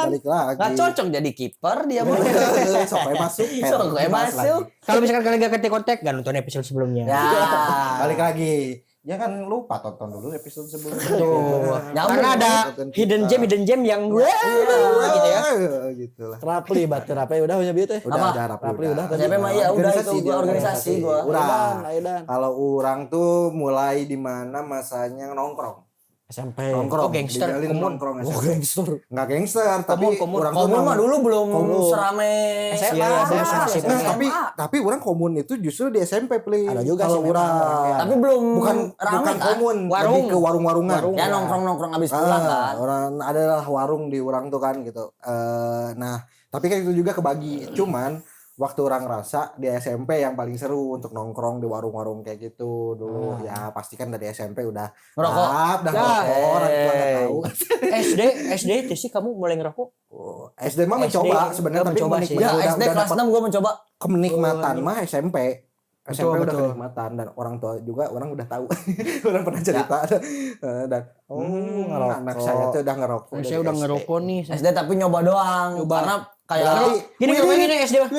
Balik lagi. Gak cocok jadi kiper dia mah. Sok we masuk. Sok we masuk. Kalau misalkan kalian gak ngerti kontak, gak nonton episode sebelumnya. Ya. Balik lagi. Ya kan lupa tonton dulu episode sebelumnya. Tuh. Nyambung. Karena ada hidden gem yang gue gitu ya. Gitu lah. Rapli batur apa udah punya bieu teh. Udah Rapli udah tadi. SMP mah iya udah itu Organisasi, gua organisasi gua. Urang. Aedan. Kalau orang tuh mulai di mana masanya nongkrong. SMP. Oh, Nongkrong. gangster, Dijalin komun. nongkrong Oh, SMP. gangster. Nggak gangster, tapi Komun. orang tuh Komun mah dulu belum Komun. serame SMA, Iya, SMA. tapi orang komun itu justru di SMP play. Ada juga kalau sih orang memang. Tapi belum bukan rame bukan kan? komun, Warung. lebih ke warung-warungan. Ya nongkrong abis pulang kan. Orang adalah warung di orang tuh kan gitu. Nah, tapi kan itu juga kebagi. Cuman waktu orang ngerasa di SMP yang paling seru untuk nongkrong di warung-warung kayak gitu dulu. Ya pasti kan dari SMP udah Ngerokok. udah Ya. ngerokok, orang tua nggak tahu. SD itu sih kamu mulai ngerokok? SD mah mencoba SD, sebenarnya, tapi mencoba sih. Ya udah SD kelas dapat 6 gua mencoba. kenikmatan mah SMP. SMP udah betul. kenikmatan dan orang tua juga orang udah tahu. Orang pernah cerita dan ngerokok. anak saya tuh udah ngerokok. Saya dari udah SD. ngerokok nih. SD tapi nyoba doang. Karena kayak Berarti Gini ini SD mah.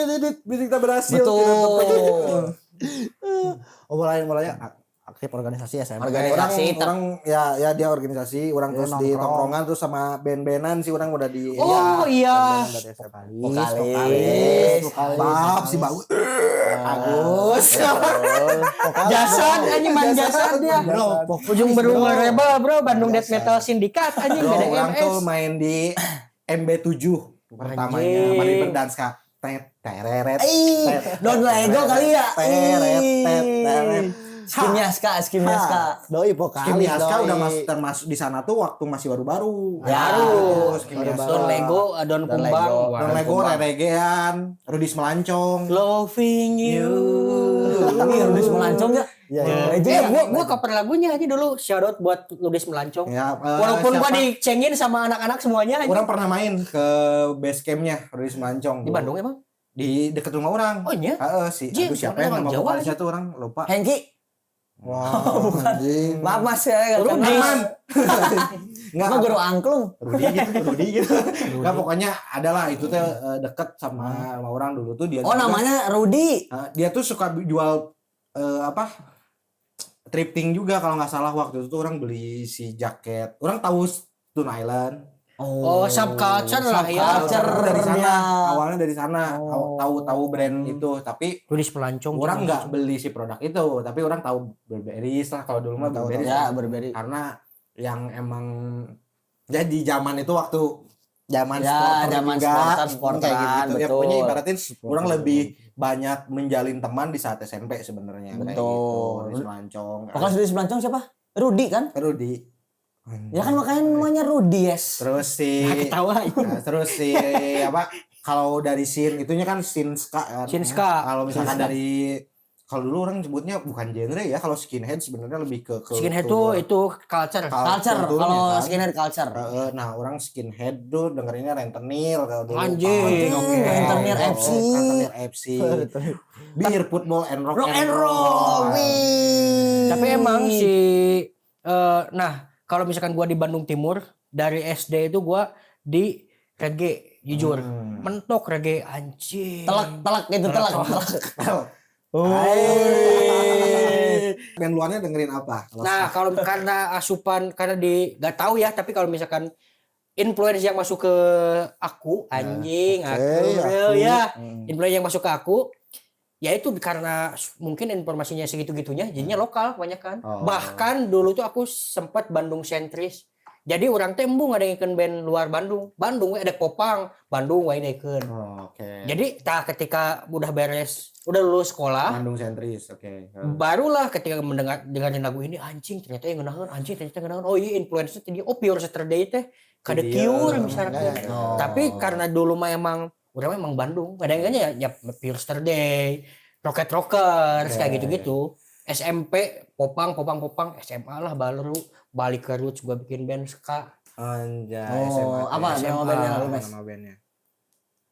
kita berhasil. betul. Oh, mulainya aktif organisasi SMP. Organisasi. Orang ya dia organisasi, orang Dia terus di nongkrong. tongkrongan terus sama band-bandan sih orang udah di Oh, iya. band-bandan dari SMP. Vokalis. Bab si bau. Agus. Jasad anjing main jasad dia. Bro, Ujung berumur rebel bro, Bandung Death Metal Syndicate anjing Bro, gak ada orang tuh MS. main di MB7 pertamanya, Anjing. mari berdance kak. Tereret. Don Lego kali ya. Teret. Skimnya ska. Doi vokalis. Kimi Haska doi. udah termasuk di sana tuh waktu masih baru-baru. Ya. Terus Kimi Haska. Don Lego, Don Don Kumbang. Lego. Wah, Don Lego, Regean, Rudi Melancong. Loving you. Ini Rudis Melancong ya? Iya. Itu Eh, ya. gua cover lagunya aja dulu. Shout out buat Ludis Melancong. Ya, Walaupun gua siapa? dicengin sama anak-anak semuanya aja. Orang pernah main ke base campnya Rudi Melancong. Di Bandung emang? Di dekat rumah orang. Oh iya? Aduh, siapa yang orang nama Jawa vokalisnya tuh orang lupa. Hengki. Wah, bukan. Maaf Mas ya. Rudis. Enggak, Apa guru angklung? Rudi gitu. Enggak, pokoknya adalah itu tuh deket sama orang dulu tuh dia. Oh namanya Rudi. Dia tuh suka jual thrifting juga kalau nggak salah waktu itu tuh orang beli si jaket. Orang tahu Stone Island. Oh, subculture lah ya. Subculture. Dari sana, Ya. awalnya dari sana. Tahu brand itu, tapi Ludis Melancong. orang nggak beli si produk itu, tapi orang tahu Burberry lah kalau dulu mah Burberry. Ya Burberry. Karena yang emang jadi zaman itu waktu zaman Ya, supporter zaman juga, supporter, kayak gitu. Ya, betul. pokoknya ibaratin orang lebih banyak menjalin teman di saat SMP sebenarnya. Kayak Betul. gitu. Rudi Melancong. Pokoknya Rudis Melancong siapa? Rudi kan? Rudi. Ya kan makanya namanya Rudi yes. Terus si Ketawa. terus si apa kalau dari scene itunya kan scene ska kan. Scene ska. Kalau misalkan dari kalau dulu orang sebutnya bukan genre ya, kalau skinhead sebenarnya lebih ke Skinhead kultur. itu culture. Culture. kulturnya Kalau kan. skinhead culture. Nah, orang skinhead tuh dengerinnya Rentenir kalau dulu. Anjing, oke. Rentenir FC. Rentenir FC. Beer football and rock, Rock and roll. Wih. Tapi emang si nah, kalau misalkan gua di Bandung Timur, dari SD itu gua di reggae, jujur. Mentok reggae anjing. Telak itu telak. Band luarnya dengerin apa? Nah, kalau karena asupan karena gak tahu ya, tapi kalau misalkan influence yang masuk ke aku anjing, real ya. Influence yang masuk ke aku ya itu karena mungkin informasinya segitu-gitunya jadinya lokal kebanyakan. Bahkan dulu tuh aku sempat Bandung sentris. Jadi orang teh embung ada yang band luar Bandung. Bandung we ada Popang, Bandung we naikin. Oke. Jadi ketika udah beres, udah lulus sekolah, Bandung sentris, oke. barulah ketika dengerin lagu ini anjing ternyata yang ngenahan oh iya influencer tadi Pure Saturday teh kada Cure misalkan. Tapi karena dulu mah emang udah memang Bandung, kadang ya Pure Saturday, Rocket Rockers kayak gitu-gitu. SMP Popang SMA lah baru balik ke roots gua bikin band ska. Anjay, Oh, apa nama bandnya lu Mes? Nama bandnya.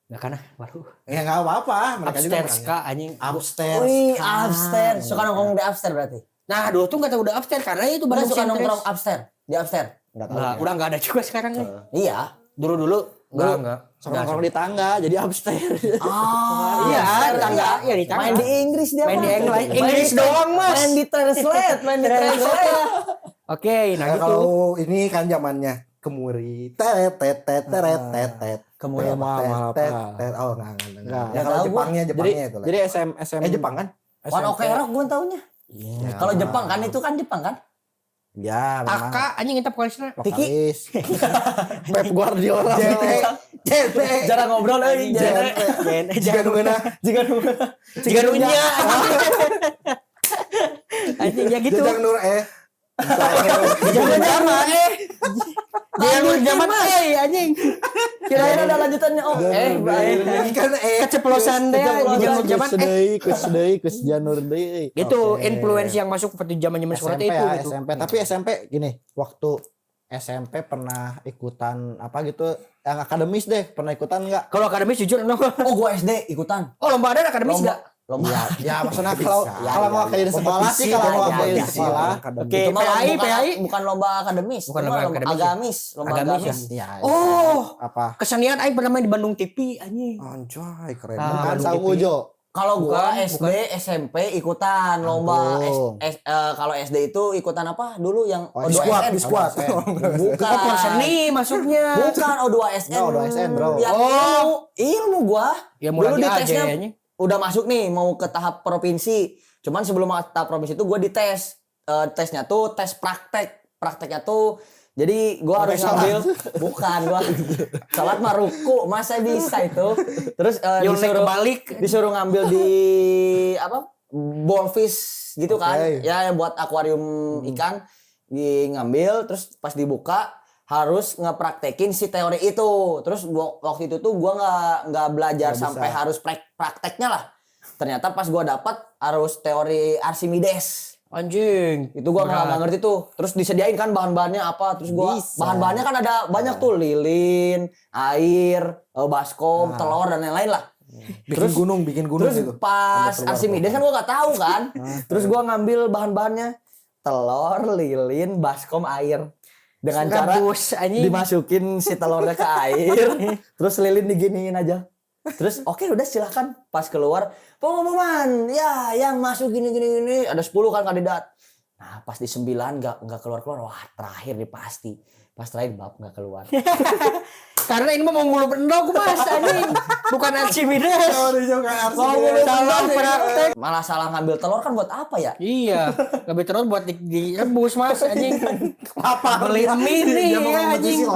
Nah karena baru Ya enggak apa-apa, mereka juga upstairs ska anjing. upstairs. Wih, upstairs. Suka nongkrong di upstairs berarti. Nah dulu tuh nggak tahu udah upstairs karena itu Mana Bandung suka sentris. nongkrong upstairs? Di upstairs. Enggak tahu. Nah, ya. udah nggak ada juga sekarang ya. Iya. Dulu Enggak. Nongkrong di tangga jadi upstairs. Iya, tangga. Iya di tangga. Main di Inggris dia. Main di mah. Inggris doang, Mas. Main di translate. Oke, nah gitu. Kalau ini kan zamannya kemuri. Kemuri apa? Oh enggak. Ya kalau Jepangnya itu lah. Jadi SM Jepang kan? One Ok Rock gue taunya. Kalau Jepang kan itu kan Jepang kan? Ya, memang. Taka anjing kita vokalisnya. Vokalis. Pep Guardiola. Jarang ngobrol euy. Jika nunya. Anjing ya gitu. Jajang Nur Jangan zaman Jangan zaman anjing. Kira-kira ada lanjutannya. Oh, kan keceplosan deh jangan zaman Kus Janur deui. Gitu, influence yang masuk seperti zaman-zaman surat SMP itu ya, gitu. SMP. Tapi SMP gini, waktu SMP pernah ikutan apa gitu yang akademis deh, pernah ikutan enggak? Kalau akademis jujur no. Oh, gua SD ikutan. Oh, lomba ada akademis enggak? Lomba. Ya maksudnya kalau mau kayak di sekolah sih, kalau mau kayak di sekolah. Oke, Itu mah PAI. bukan lomba akademis. Bukan Itu lomba mah akademis. lomba Agamis agamis. Ya, Oh, apa? kesenian aing pernah main di Bandung TV anjing. Anjay, keren. Ah, Bukan Bandung Saung TV. Ujo. Kalau gua Bukan, SD, SMP ikutan lomba. Ampun. Kalau SD itu ikutan apa dulu yang Di squad. Bukan. Oh, seni masuknya. Bukan O2SN. No, O2SN, bro. Yang ilmu gua. Ya Dulu mulai di aja tesnya anjing. udah masuk nih mau ke tahap provinsi. Cuman sebelum tahap provinsi itu gua dites. Tesnya tuh tes praktek. Prakteknya tuh jadi gua harus ngambil gua salat mah ruku masa bisa itu. Terus disuruh ngambil di apa? Ballfish gitu kan. Ya buat akuarium ikan ngambil terus pas dibuka harus ngepraktekin si teori itu. Terus waktu itu tuh gua nggak belajar sampai harus prakteknya lah. Ternyata pas gua dapat harus teori Archimedes. Anjing. Itu gua nggak ngerti tuh. Terus disediain kan bahan-bahannya apa? Terus gua bahan-bahannya kan ada banyak tuh, lilin, air, baskom, telur dan lain-lain lah. Bikin gunung Terus itu. pas Archimedes kan gua nggak tahu kan. Terus gua ngambil bahan-bahannya telur, lilin, baskom, air. Dengan cara dimasukin si telurnya ke air, terus lilin diginiin aja. Terus oke, udah silahkan. Pas keluar pengumuman, ya yang masuk gini ada 10 kan kandidat. Nah pas di 9 nggak keluar, wah terakhir nih pasti. Pas terakhir bab nggak keluar. Karena ini mah mau ngulu pendok Mas anjing. Bukan Archimedes. Salah praktek. Malah salah ngambil telur kan buat apa ya? Iya, ngambil telur buat direbus Mas anjing. Lapar. Beli mie nih ya anjing.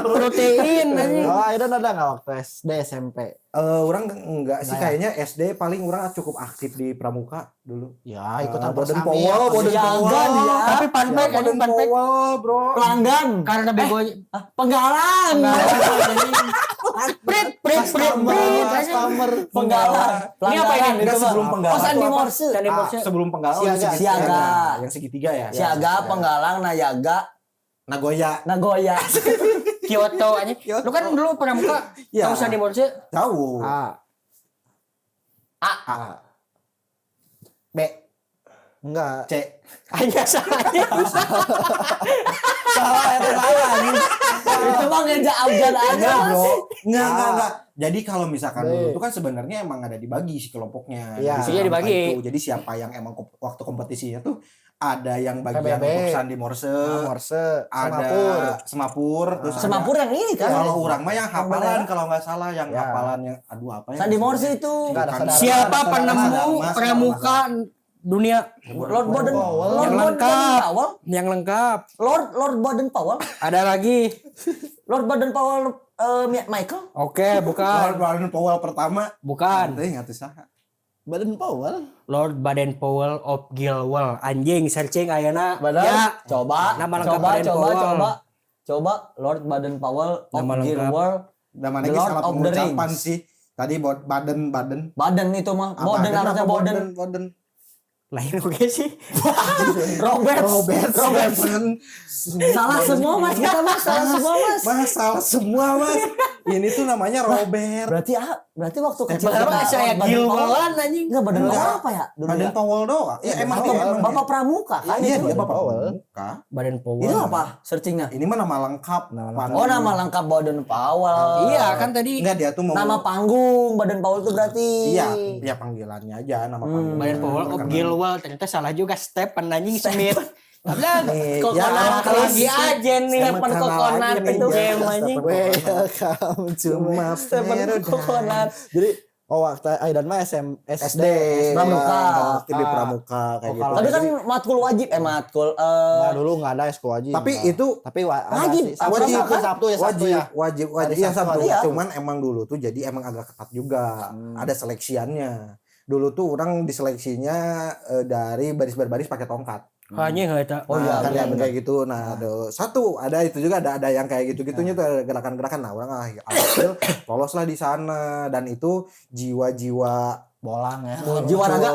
Protein anjing. Oh, Aidan ada enggak waktu SD SMP? Orang enggak sih kayaknya SD paling orang cukup aktif di pramuka dulu. Ya, ikutan Boden persami. Powell ya. Tapi panpek anjing panpek. bro. Pelanggan. Karena begonya Penggalan. Prit. Penggalan. Ini apa ini? Enggak sebelum penggalan. Oh, Sandi Morse. Sebelum penggalan Siaga. Yang segitiga ya. Siaga, penggalang, nayaga, Nagoya. nagoya. Kyoto anjing. Lu kan dulu pernah muka Iya. tahu Sandi Morse? Tahu. A. B. Enggak. C. Hanya salah. Itu mah ngeja abjad aja. Enggak, Mas. bro. Enggak. Jadi kalau misalkan dulu itu kan sebenarnya emang ada dibagi si kelompoknya. Iya. Di Iya, dibagi. itu. Jadi siapa yang emang waktu kompetisinya tuh ada yang bagian PBB. untuk Sandi Morse, Morse, ada semapur, terus Semapur yang ini kan. kalau orang mah yang hafalan kalau nggak salah yang Ya. hafalan yang apa ya? Sandi Morse itu. Enggak ada saudara. Siapa Saudara penemu Mas, pramuka dunia Lord Baden yang lengkap? Powell. Yang lengkap. Lord Baden Powell. Ada lagi. Lord Baden Powell Michael. Oke, bukan. Lord Baden Powell pertama. Bukan. Nanti nggak tahu saha. Baden Powell. Lord Baden Powell of Gilwell. Anjing searching ayeuna. Benar. Ya. Coba. Nama lengkap Baden Powell. Coba Lord Baden Powell of Nama lengkap. Gilwell. Nama The lagi Lord salah of the pengucapan Rings. sih. Tadi Baden. Baden itu mah. Boden Baden harusnya apa Boden. Boden. Lain oke sih. Robert. Stephen. Salah semua Mas, kita Mas. Salah semua Mas. Mas salah semua mas. Ini tuh namanya Robert. Berarti Berarti waktu kecil Kenapa saya Gilwalan anjing? Enggak, Baden Powell apa ya? Dulu Baden ya? Powell doang. Ya emang Bapak, dia. Bapak Pramuka kan Iya, itu. dia Bapak Powell. Pramuka. Badan Powell. Itu apa searchingnya? Ini mah nama lengkap. Oh, nama lengkap Baden Powell. Iya kan tadi Enggak, dia tuh mau Nama panggung Baden Powell itu berarti. Iya, ya panggilannya aja nama panggung. Badan Powell of Terkenal. Gilwal ternyata salah juga Stephen anjing Smith. Lah, Nih, kokonat ya, lagi aja nih. Stephen Kokonat itu game anjing. Welcome to my Stephen Kokonat. Jadi waktu Aidan mah SD Pramuka. Aktif di Pramuka kayak gitu. Tapi kan matkul wajib matkul Nah, dulu enggak ada esko wajib. Tapi enggak. itu tapi ada wajib. sih. Sabtu, wajib Sabtu, Sabtu ya Sabtu wajib, ya. wajib Hari iya Sabtu Sabtu. ada. Cuman emang dulu tuh jadi emang agak ketat juga. Ada seleksiannya. Dulu tuh orang diseleksinya dari baris-baris pakai tongkat. Anjing eta. Oh iya, Kan benar, yang kayak gitu. Nah, ada itu juga ada yang kayak gitu-gitunya tuh ada gerakan-gerakan. Nah, orang alhasil loloslah di sana dan itu jiwa-jiwa Bolang ya. Jiwa raga.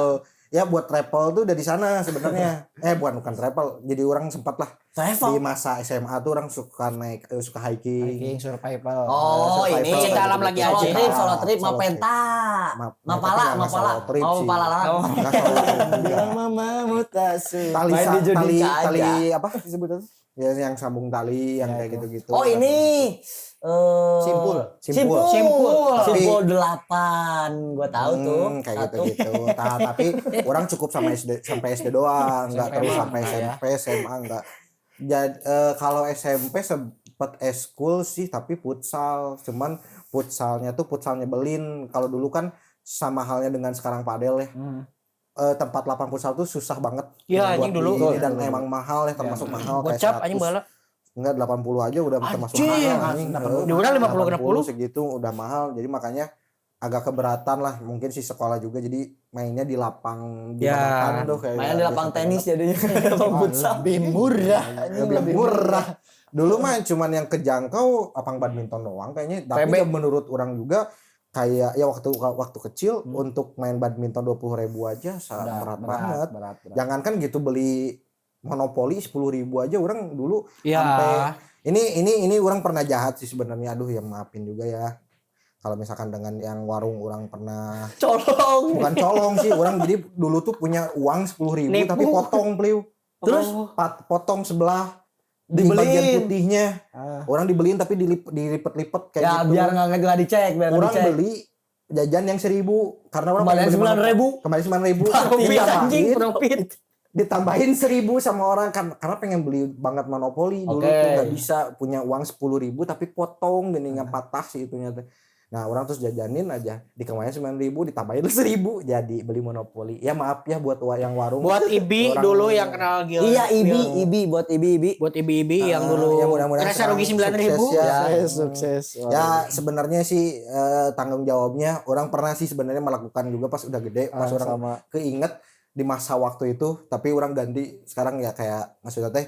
Ya buat travel tuh dari sana sebenarnya. Bukan travel. Jadi orang sempat lah di travel. masa SMA tuh orang suka naik suka hiking. Hiking survival. Oh, Survival ini Cinta alam lagi solo aja. trip, solo trip, Solo Mapenta. Mapala, Mapala, nggak solo trip mau sih. Mapala larang. Nggak solo trip juga. Bilang mama mutasi. tali Main di Judika aja. tali apa disebutnya? Ya yang sambung tali yang kayak gitu-gitu. Oh, ini Simpul. Simpul. Simpul 8. Gua tahu tuh. Kayak Satu. gitu-gitu. Tapi orang cukup sampai SD doang, nggak SMP terus mah sampai enggak ya. SMP, SMA enggak. Jadi kalau SMP sempet eskul sih tapi futsal, cuman futsalnya tuh futsal nyebelin. Kalau dulu kan sama halnya dengan sekarang padel ya. Tempat lapang futsal tuh susah banget. Iya, buat anjing dulu. di ini dan emang mahal ya termasuk mahal kayak Gocap anjing 100. bala. Enggak 80 aja udah termasuk Anjing, mahal anjing. di orang 50 kena 80 segitu udah mahal. Jadi makanya agak keberatan lah mungkin si sekolah juga jadi mainnya di lapang di Ya, lapangan tuh kayak Mainnya di lapang tenis jadinya. Lapang futsal. Lebih murah. lebih murah. Dulu mah cuman yang kejangkau lapang badminton doang kayaknya. Tapi PB. ya menurut orang juga kayak ya waktu kecil untuk main badminton 20.000 aja berat banget. Berat. Jangankan gitu beli monopoli 10.000 aja orang dulu Ya. sampai ini orang pernah jahat sih sebenarnya. Aduh ya maafin juga ya. Kalau misalkan dengan yang warung orang pernah Colong. bukan colong sih, orang jadi dulu tuh punya uang 10.000 Nipu. tapi potong pliu. Terus potong sebelah di Dibeliin. bagian putihnya. Ah. Orang dibeliin tapi dilipet-lipet kayak Ya gitu. biar nggak dicek, biar nggak Orang dicek. beli jajan yang 1.000 karena orang Kembalian pengen beli 9.000. kembali 9.000 Profit anjing, profit. ditambahin 1.000 sama orang karena pengen beli banget monopoli dulu Oke. tuh nggak bisa punya uang 10.000 tapi potong gini nggak patah sih itunya tuh. Nah orang terus jajanin aja dikembaliin 9.000 ditambahin 1.000 jadi beli monopoli. Ya maaf ya buat yang warung. Buat Ibi Orang- dulu yang kenal Gil. Iya, Ibi buat Ibi. Buat Ibi yang dulu ya mudah-mudahan ngerasa rugi sekarang 9.000. sukses ya. Sukses. Ya sebenarnya sih tanggung jawabnya orang pernah sih sebenarnya melakukan juga pas udah gede pas orang sama keinget di masa waktu itu tapi orang ganti sekarang ya kayak maksudnya teh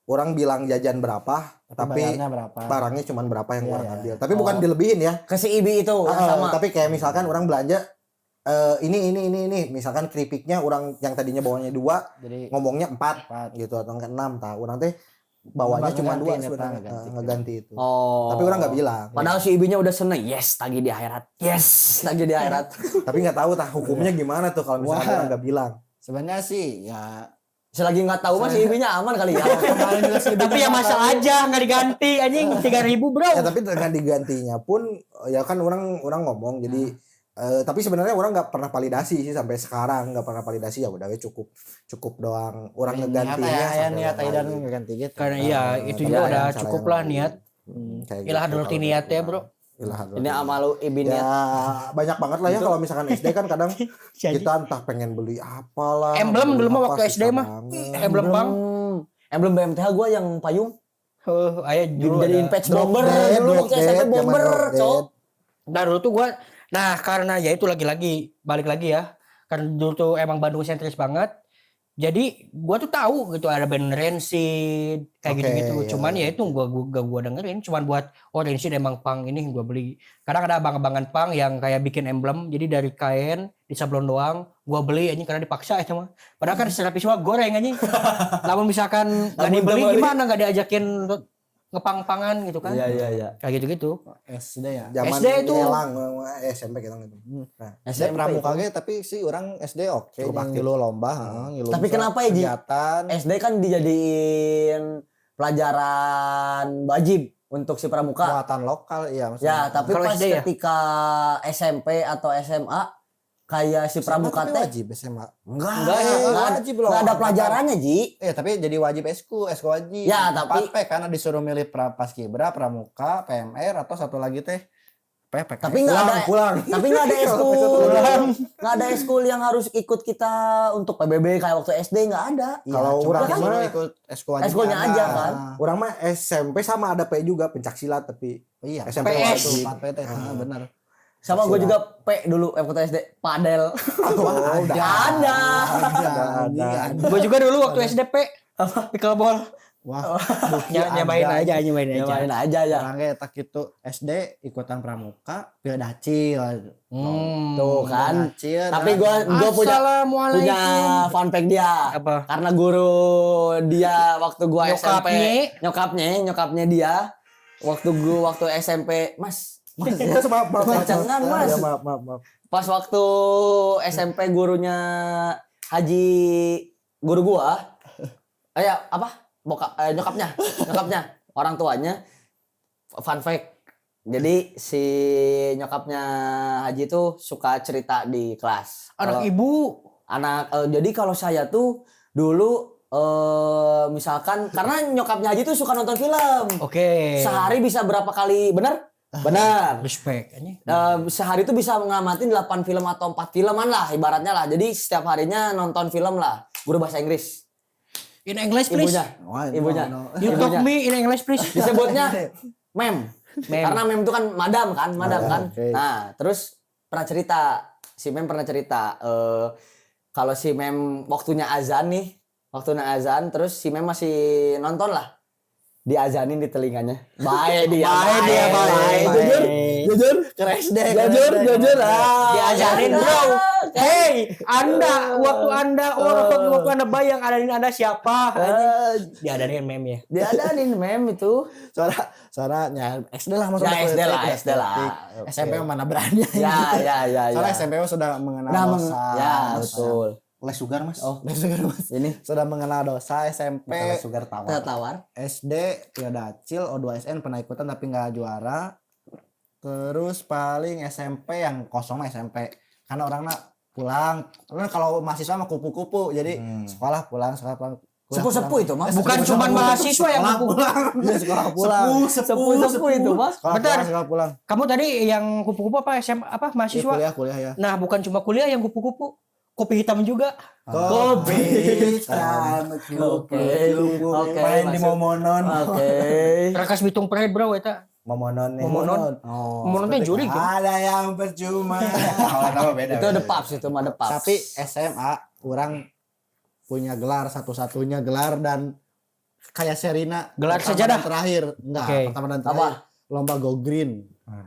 orang bilang jajan berapa tapi bayarnya berapa? barangnya cuma berapa yang Iya, orang iya. ambil tapi bukan dilebihin ya. Ke si Ibi itu yang sama. Tapi kayak misalkan orang belanja ini misalkan keripiknya orang yang tadinya bawanya 2 Jadi ngomongnya 4 gitu atau enggak 6 tah orang teh bawanya cuma 2 Ngeganti, sebenarnya ngeganti. ngeganti itu. Oh. Tapi orang nggak bilang. Padahal si Ibinya udah seneng. Yes, tagih di akhirat. Yes, tagih di akhirat. Tapi nggak tahu tah hukumnya gimana tuh kalau misalnya Wah. orang nggak bilang. sebenarnya sih ya Selagi nggak tahu mah si Ibinya aman kali ya. Tapi ya masalah aja nggak diganti anjing 3.000 bro. Ya tapi dengan digantinya pun ya kan orang ngomong jadi tapi sebenarnya orang nggak pernah validasi sih sampai sekarang nggak pernah validasi ya udah we cukup doang orang ngegantinya ya sampai niat orang Aidan lain. ngeganti gitu. Karena iya itu tapi juga ada udah yang cara cukup yang lah lain. niat. Kayak Ilah gitu dulu kalau niat ya, gitu. bro. Ilah dulu Ini niat. amalu Ibin Ya ya. banyak banget lah ya kalau misalkan SD kan kadang kita entah pengen beli apalah. Emblem beli dulu mah apa, waktu susah SD mah. banget. Emblem bang. Emblem BMTH gua yang payung. Ayah dulu Dijadiin ada. patch bomber. Dead, Dulu Drop waktu SMP Dead, bomber, zaman Drop cok. Dead. Nah dulu tuh gue, nah karena ya itu lagi-lagi balik lagi ya, karena dulu tuh emang Bandung sentris banget, jadi gue tuh tahu gitu ada band Rancid kayak Oke, gitu-gitu, iya, cuman iya. ya itu gue dengerin, cuman buat Rancid emang punk ini gue beli, kadang ada abang-abangan punk yang kayak bikin emblem, jadi dari kain disablon doang, gue beli aja karena dipaksa ya mah, padahal kan secara visual goreng aja, namun misalkan nggak Namun dibeli kembali. gimana nggak diajakin ngepang-pangan gitu kan. Iya. Kayak gitu-gitu. SD ya. Zaman SD itu. ngelang SMP gitu gitu. Nah, SD pramuka itu. ge tapi sih orang SD oke Cukup aktif. ngilu lomba, ngilu Tapi bisa kenapa ya, Ji? kegiatan. SD kan dijadiin pelajaran wajib untuk si pramuka. Muatan lokal iya Ya, tapi Kalau pas SD ya? ketika SMP atau SMA kayak si pramuka tapi teh wajib SMA. enggak wajib loh. ada pelajarannya, Ji. Tapi jadi wajib esku wajib. Ya, tapi- 4P karena disuruh milih paskibra, pramuka, PMR atau satu lagi teh PPK. Tapi nggak ada pulang. tapi nggak ada eskul nggak ada eskul yang harus ikut kita untuk PBB kayak waktu SD nggak ada. Kalau cuma orang disuruh mah ikut esku wajib. Eskulnya aja kan. Orang mah SMP sama ada P juga pencak silat tapi Iya. SMP PS. wajib. 4P teh benar. Sama gue juga P dulu waktu SD padel. udah ada. Gue juga dulu waktu SDP pickleball. Wah, Nyobain aja. Nyobain aja ya. orang ge tak gitu SD ikutan pramuka, pilih dacil. Tuh kan. Dacil, Tapi gue punya Assalamualaikum. fun fact dia. Apa? Karena guru dia waktu gua SMP, Nyokapnya. nyokapnya dia waktu SMP, Mas. maaf. Jangan, Mas. Ya, maaf. Pas waktu SMP gurunya Haji guru gua. Apa? Nyokapnya orang tuanya fun fact. Jadi si nyokapnya Haji tuh suka cerita di kelas. Anak Kalau- ibu. jadi kalau saya tuh dulu misalkan karena nyokapnya Haji tuh suka nonton film. Oke. Sehari bisa berapa kali, benar? Benar. Respect. Sehari tuh bisa ngamatin 8 film atau 4 filman lah ibaratnya lah. Jadi setiap harinya nonton film lah. Guru bahasa Inggris. In English please. Ibunya. You talk Ibunya. me in English please. Disebutnya mem. Mem. Karena mem itu kan madam kan. Oke. Nah, terus si mem pernah cerita kalau si mem waktunya azan terus si mem masih nonton lah. Diazanin di telinganya. Baik dia. Jujur. Jujur. Diajarin bro. Hey, waktu anda bayang adain anda siapa? Diadain mem ya. Diadanin mem itu. Suaranya SD lah Ya, SD lah. SMP mana berani. Ya. Soalnya SMP sudah mengenal dosa. Ya, betul. Les sugar, Mas. Oh, Ini sudah mengenal dosa SMP. Les sugar tawar. tawar. SD ya dacil, O2SN pernah ikutan tapi nggak juara. Terus paling SMP yang kosong mah SMP. Karena orangnya pulang. Karena kalau mahasiswa mah kupu-kupu. Jadi sekolah pulang. Sepuh-sepuh itu, Mas. Bukan cuma mahasiswa yang pulang. Iya, sekolah pulang. Sepuh itu, Mas. Sekolah pulang. Kamu tadi yang kupu-kupu apa SMA apa Iya, mahasiswa? kuliah ya. Nah, bukan cuma kuliah yang kupu-kupu. Kopi hitam juga. Kopi Oke, main di masuk. Momonon. Oke. Rakas Bitung Pride bro eta. Momonon nih. Momonon. Oh. Momonon teh juri gitu. Ada yang percuma. Oh, beda. Itu the Pups itu mah the Pups. Tapi SMA orang punya gelar satu-satunya gelar dan kayak Serina Gelar pertama sejadah? dan terakhir. Enggak, Oke. pertama dan terakhir. Lomba Go Green.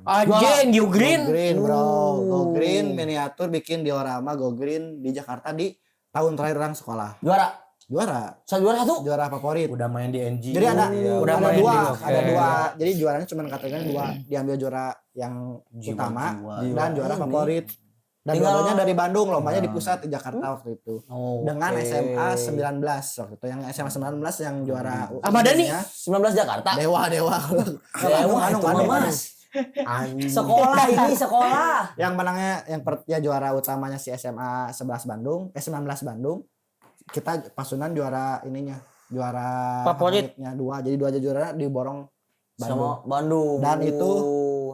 Anjing, you green. Go Green, bro. Go Green miniatur bikin diorama Go Green di Jakarta di tahun terakhir orang sekolah. Juara Juara satu. juara favorit. Udah main di NG. Jadi ada Udah ada main dua, di- oke. ada dua. Jadi juaranya cuma kategori dua. Diambil juara yang utama dan juara favorit. Dan Tinggal- dua-duanya dari Bandung, lombanya di pusat di Jakarta waktu itu. Oh, Dengan oke. SMA 19 waktu itu. Yang SMA 19 yang juara Ahmad Dhani. umumnya. 19 Jakarta. Dewa. Dewa Bandung, itu mah, Bandung. Mas. Sekolah ini sekolah. Yang menangnya ya juara utamanya si SMA 11 Bandung, 19 Bandung. Kita pasunan juara ininya, juara Favorit. favoritnya dua. Jadi dua aja juara diborong Bandung. Sama Bandung. Dan itu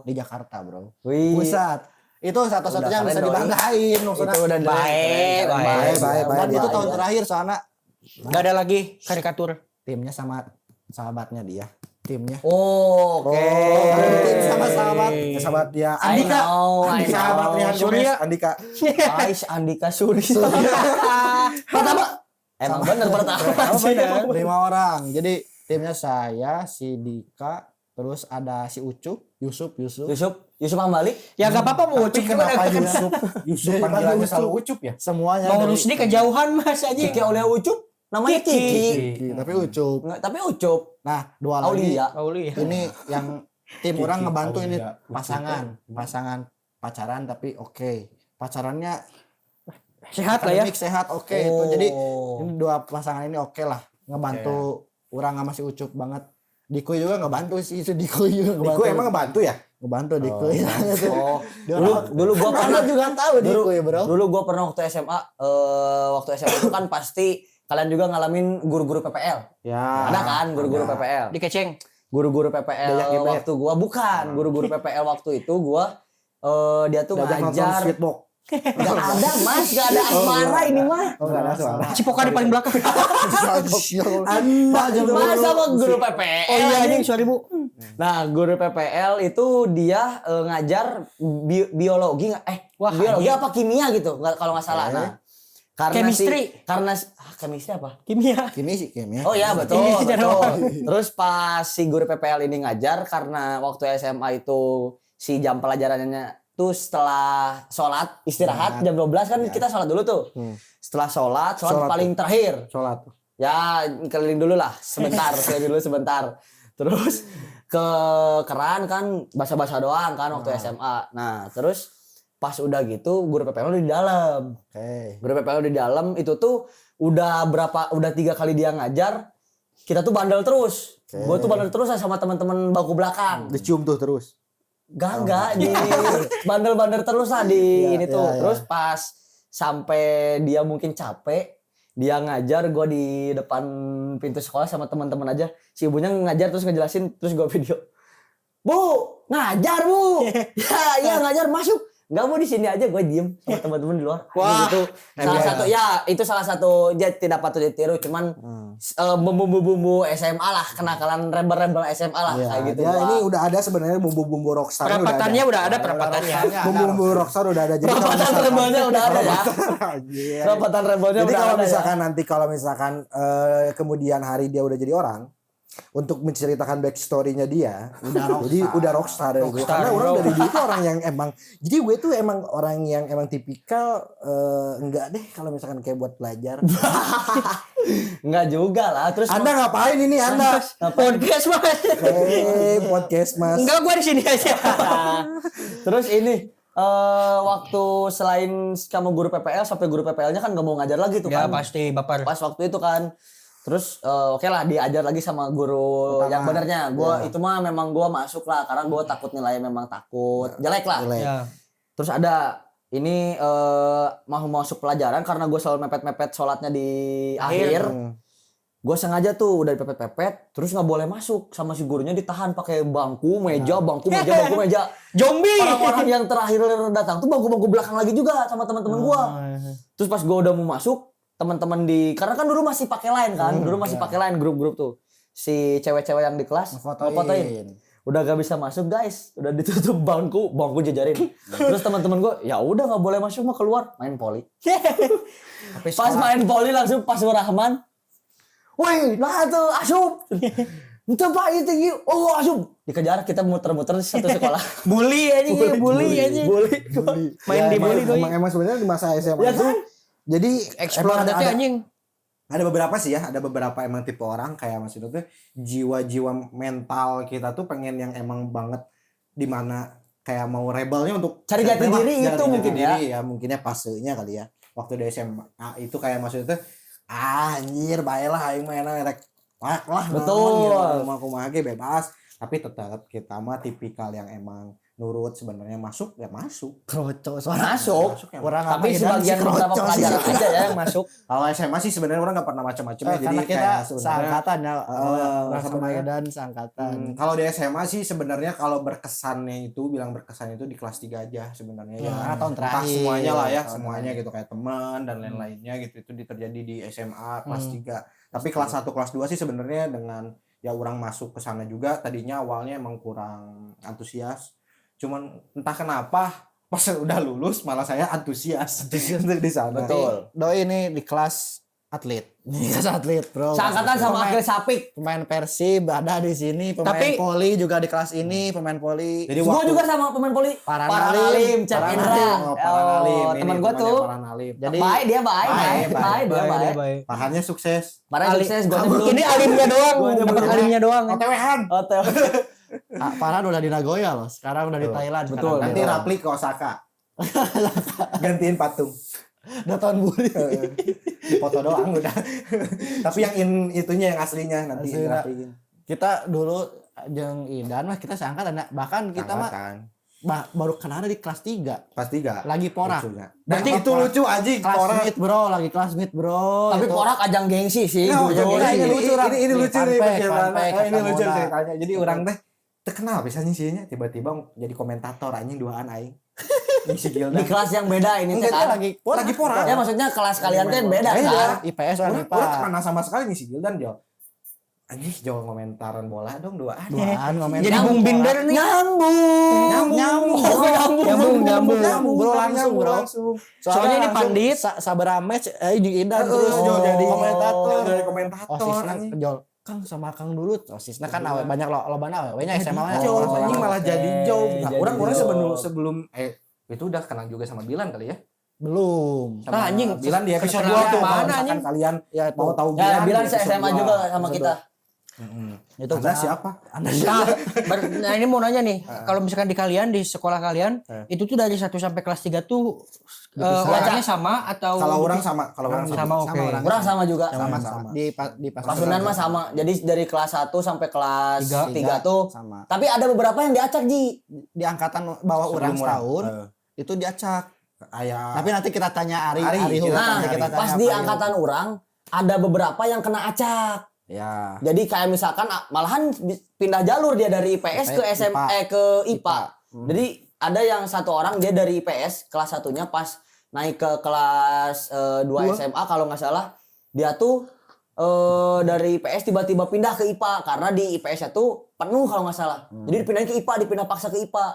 di Jakarta, bro. Wih. Pusat. Itu satu-satunya yang Udah bisa keren, doi. dibanggain maksudnya. Itu udah Baik. Dan itu tahun terakhir soalnya Gak ada lagi karikatur. timnya sama sahabatnya dia. Timnya. Oh, oke. Tim sama sahabat. Sahabat dia I Andika. know. Sahabat Rihan Surya. Gomez, Andika. Ais Andika Surya. Pertama. Emang bener pertama. Apa 5 orang. Jadi timnya saya, si Dika, terus ada si Ucup, Yusuf. Yusuf Hambali. Ya gak apa-apa mau Tapi Ucup kenapa juga. Yusuf? Yusuf panggilannya selalu Ucup ya? Semuanya Mau dari- Rusdi kejauhan mas aja. Kiki oleh Ucup. Namanya Kiki. Tapi Ucup. Nggak, tapi Ucup. Nah, dua lagi. Aulia. Ini yang tim orang ngebantu ini Aulia. pasangan pacaran tapi oke. Pacarannya Sehat lah ya. akademik sehat oke itu. Jadi ini dua pasangan ini oke lah ngebantu orang sama si Ucup banget. Dikuy juga ngebantu sih, itu Dikuy juga ngebantu. Dikuy emang ngebantu ya? Ngebantu Dikuy. Dulu gua pernah juga tahu Dikuy, Bro. Dulu gua pernah waktu SMA itu kan pasti kalian juga ngalamin guru-guru PPL. Ya. Ada kan guru-guru PPL? Dikeceng. Guru-guru PPL Diajak ibet. waktu gua bukan, guru-guru PPL waktu itu gua dia tuh Diajak nonton ngajar. Sweetbox. Gak ada Mas, gak ada asmara ini mah. Oh, enggak ada suara. Cipokan di paling belakang. Masa sama guru PPL? Oh iya anjing, sorry Bu. Nah, guru PPL itu dia ngajar biologi biologi apa kimia gitu, kalau nggak salah. Nah, karena Chemistry. chemistry apa? Kimia. Kimi sih Kimi. Oh ya betul, Ini secara betul. Terus pas si guru PPL ini ngajar karena waktu SMA itu si jam pelajarannya tuh setelah sholat istirahat jam 12 kan kita sholat dulu tuh. Setelah sholat paling terakhir. Sholat. Ya keliling dulu lah sebentar, Terus ke keran kan basa-basa doang kan waktu SMA. Nah terus pas udah gitu guru PPL di dalam. Guru PPL di dalam itu tuh udah 3 kali dia ngajar. Kita tuh bandel terus. Gue tuh bandel terus sama teman-teman bangku belakang. Dicium tuh terus. Enggak di bandel-bandel terus lah di ini tuh. Terus pas sampai dia mungkin capek, dia ngajar, gue di depan pintu sekolah sama teman-teman aja. Si ibunya ngajar terus ngejelasin, terus gue video. Bu, ngajar Bu. ya ngajar masuk. Enggak mau di sini aja, gue diem sama teman-teman di luar. Wah, itu salah satu dia tidak patut ditiru, cuman bumbu-bumbu SMA lah, kenakalan rebel-rebel SMA lah kayak gitu. Ya ini udah ada sebenarnya bumbu-bumbu rockstar. Perapatannya udah ada perapatannya. Bumbu-bumbu rockstar udah ada. Jadi kalau Perapatan rebelnya udah ada ya. Anjir. Perapatan rebelnya Jadi udah kalau ada misalkan nanti kemudian hari dia udah jadi orang, untuk menceritakan backstory-nya dia, udah rockstar. Karena orang dari dulu tuh orang yang emang, jadi gue tuh emang orang yang emang tipikal enggak deh kalau misalkan kayak buat belajar. Enggak juga lah. Terus Anda ngapain ini Anda? Podcast Mas. Podcast Mas. Enggak, gua di sini aja. Terus ini waktu selain kamu guru PPL sampai guru PPL-nya kan gak mau ngajar lagi tuh Ya kan. pasti baper. Pas waktu itu kan. Terus oke lah diajar lagi sama guru yang benernya. Itu mah memang gua masuk lah karena gua takut nilainya memang takut. Jelek lah. Ya. Terus ada ini mau masuk pelajaran karena gue selalu mepet-mepet sholatnya di akhir. Gue sengaja tuh udah dipepet-pepet, terus nggak boleh masuk sama si gurunya, ditahan pakai bangku meja. Zombie. Orang-orang yang terakhir datang tuh bangku-bangku belakang lagi juga sama teman-teman gue. Terus pas gue udah mau masuk, teman-teman karena kan dulu masih pakai line kan, pakai line grup-grup tuh. Si cewek-cewek yang di kelas fotoin. Udah gak bisa masuk guys, udah ditutup bangku jajarin. Terus teman-teman gue, ya udah nggak boleh masuk mah keluar main poli. Pas main poli langsung pas Rahman, woi lah tuh asup, itu pak itu tinggi, oh asup, dikejar kita muter-muter satu sekolah. Bully aja. Main di bully doi. Emang sebenarnya di masa SMA Ya itu, kan? jadi Explore emang ada anjing. ada beberapa sih ya, ada beberapa emang tipe orang kayak Mas Inu tuh jiwa-jiwa mental kita tuh pengen yang emang banget dimana kayak mau rebelnya untuk Cari jati diri itu mungkin ya. ya mungkinnya pasenya kali ya waktu di SMA itu kayak Mas Inu tuh anjir baiklah aing mah enak lah Betul. mau kumaha ge bebas tapi tetap kita mah tipikal yang emang nurut sebenarnya masuk ya masuk. Kroco Masuk. orang Tapi sebagian beberapa pelajaran aja ya yang masuk. Kalau SMA sih sebenarnya orang nggak pernah macam-macam ya jadi karena kita kayak sebenarnya seangkatan ya orang sama sebenarnya- Medan seangkatan. Kalau di SMA sih sebenarnya kalau berkesannya itu bilang berkesan itu di kelas 3 aja sebenarnya ya. Karena tahun Entah terakhir. semuanya lah ya, Tahun semuanya terakhir. gitu kayak teman dan lain-lainnya gitu itu terjadi di SMA kelas 3. Tapi kelas 1 kelas 2 sih sebenarnya dengan ya orang masuk ke sana juga tadinya awalnya emang kurang antusias. Cuman entah kenapa pas udah lulus malah saya antusias untuk di sana. Betul. Doi ini di kelas atlet. Nikas atlet, bro. Seangkatan sama Pemain- Akhil Sapik. Pemain Persib ada di sini, pemain Tapi- Poli juga di kelas ini, pemain Poli. Jadi Gua juga sama pemain poli. Paranalim, Cak Paranalim. Indra. Paranalim. Oh, Ini teman gua temannya tuh. Paranalim. Jadi Baik dia baik. Dia baik. Farhannya sukses. Parah sukses gua belum. Ini alimnya doang. Gua aja Dapat belum. alimnya doang. OTW-an. Hotel. Farhan udah di Nagoya loh. Sekarang udah di Thailand. Betul. Nanti Rapli ke Osaka. Gantiin patung. Udah tahun buli. Foto doang udah. Tapi yang itunya yang aslinya nanti Aslinya. rapiin. Kita dulu jeung Idan mah kita seangkatan ya. Bahkan kita mah baru kenal di kelas 3. Kelas 3. Lagi porak. Berarti Nah, itu porak. lucu anjing Kelas porak. meet bro, lagi kelas meet bro. Tapi gitu. porak ajang gengsi sih. Nah, Ajang ini gengsi. lucu Ram. Ini Nih, lucu fun nih fact, bagaimana. fun fact, Ini lucu kata ceritanya. Jadi orang teh terkenal biasanya sihnya tiba-tiba jadi komentator anjing duaan aing. Ngisi Di Gildan. kelas yang beda ini teh Enggak, dia kan. lagi porak. Ya maksudnya kelas kalian teh beda Beda. kan. IPS orang IPA. Orang mana sama sekali ngisi Gildan Jo. Anjing Jo komentaran bola dong duaan. Duaan ngomen. Jadi Bung Binder nih. Nyambung bro langsung bro. Soalnya ini pandit. Sabara match jeung Idan terus Jo jadi komentator. Jadi komentator Osisna anjing. Jol. Kang sama Kang dulu. Osisna kan awe banyak lobana awe nya SMA nya. Jo anjing malah jadi Jo. Nah, Jadi orang Jo. sebelum itu udah kenal juga sama Bilan kali ya. Belum. Sama anjing, Bilan di episode kenalan 2 tuh. mana, Kalau misalkan anjing? kalian Ya mau tahu Ya bilang di episode SMA 2. juga sama kita. Itu Anda siapa? Nah ini mau nanya nih, kalau misalkan di kalian di sekolah kalian itu tuh dari 1 sampai kelas 3 tuh orangnya sama atau Kalau orang sama, kalau orang sama oke. Orang sama juga. Sama. Di Pasundan mah sama. Jadi dari kelas 1 sampai kelas 3 tuh. sama. Tapi ada beberapa yang diacak Ji. Di angkatan bawah orang setahun itu diacak. Ayah. Tapi nanti kita tanya Ari Ari, kita Nah, tanya, kita tanya pas di Ari. angkatan orang ada beberapa yang kena acak. Ya. Jadi kayak misalkan malahan pindah jalur dia dari IPS ke SMA ke IPA. Jadi ada yang satu orang dia dari IPS kelas 1-nya pas naik ke kelas 2 SMA kalau nggak salah dia tuh dari IPS tiba-tiba pindah ke IPA karena di IPS-nya tuh penuh kalau nggak salah. Jadi dipindahin ke IPA, dipindah paksa ke IPA.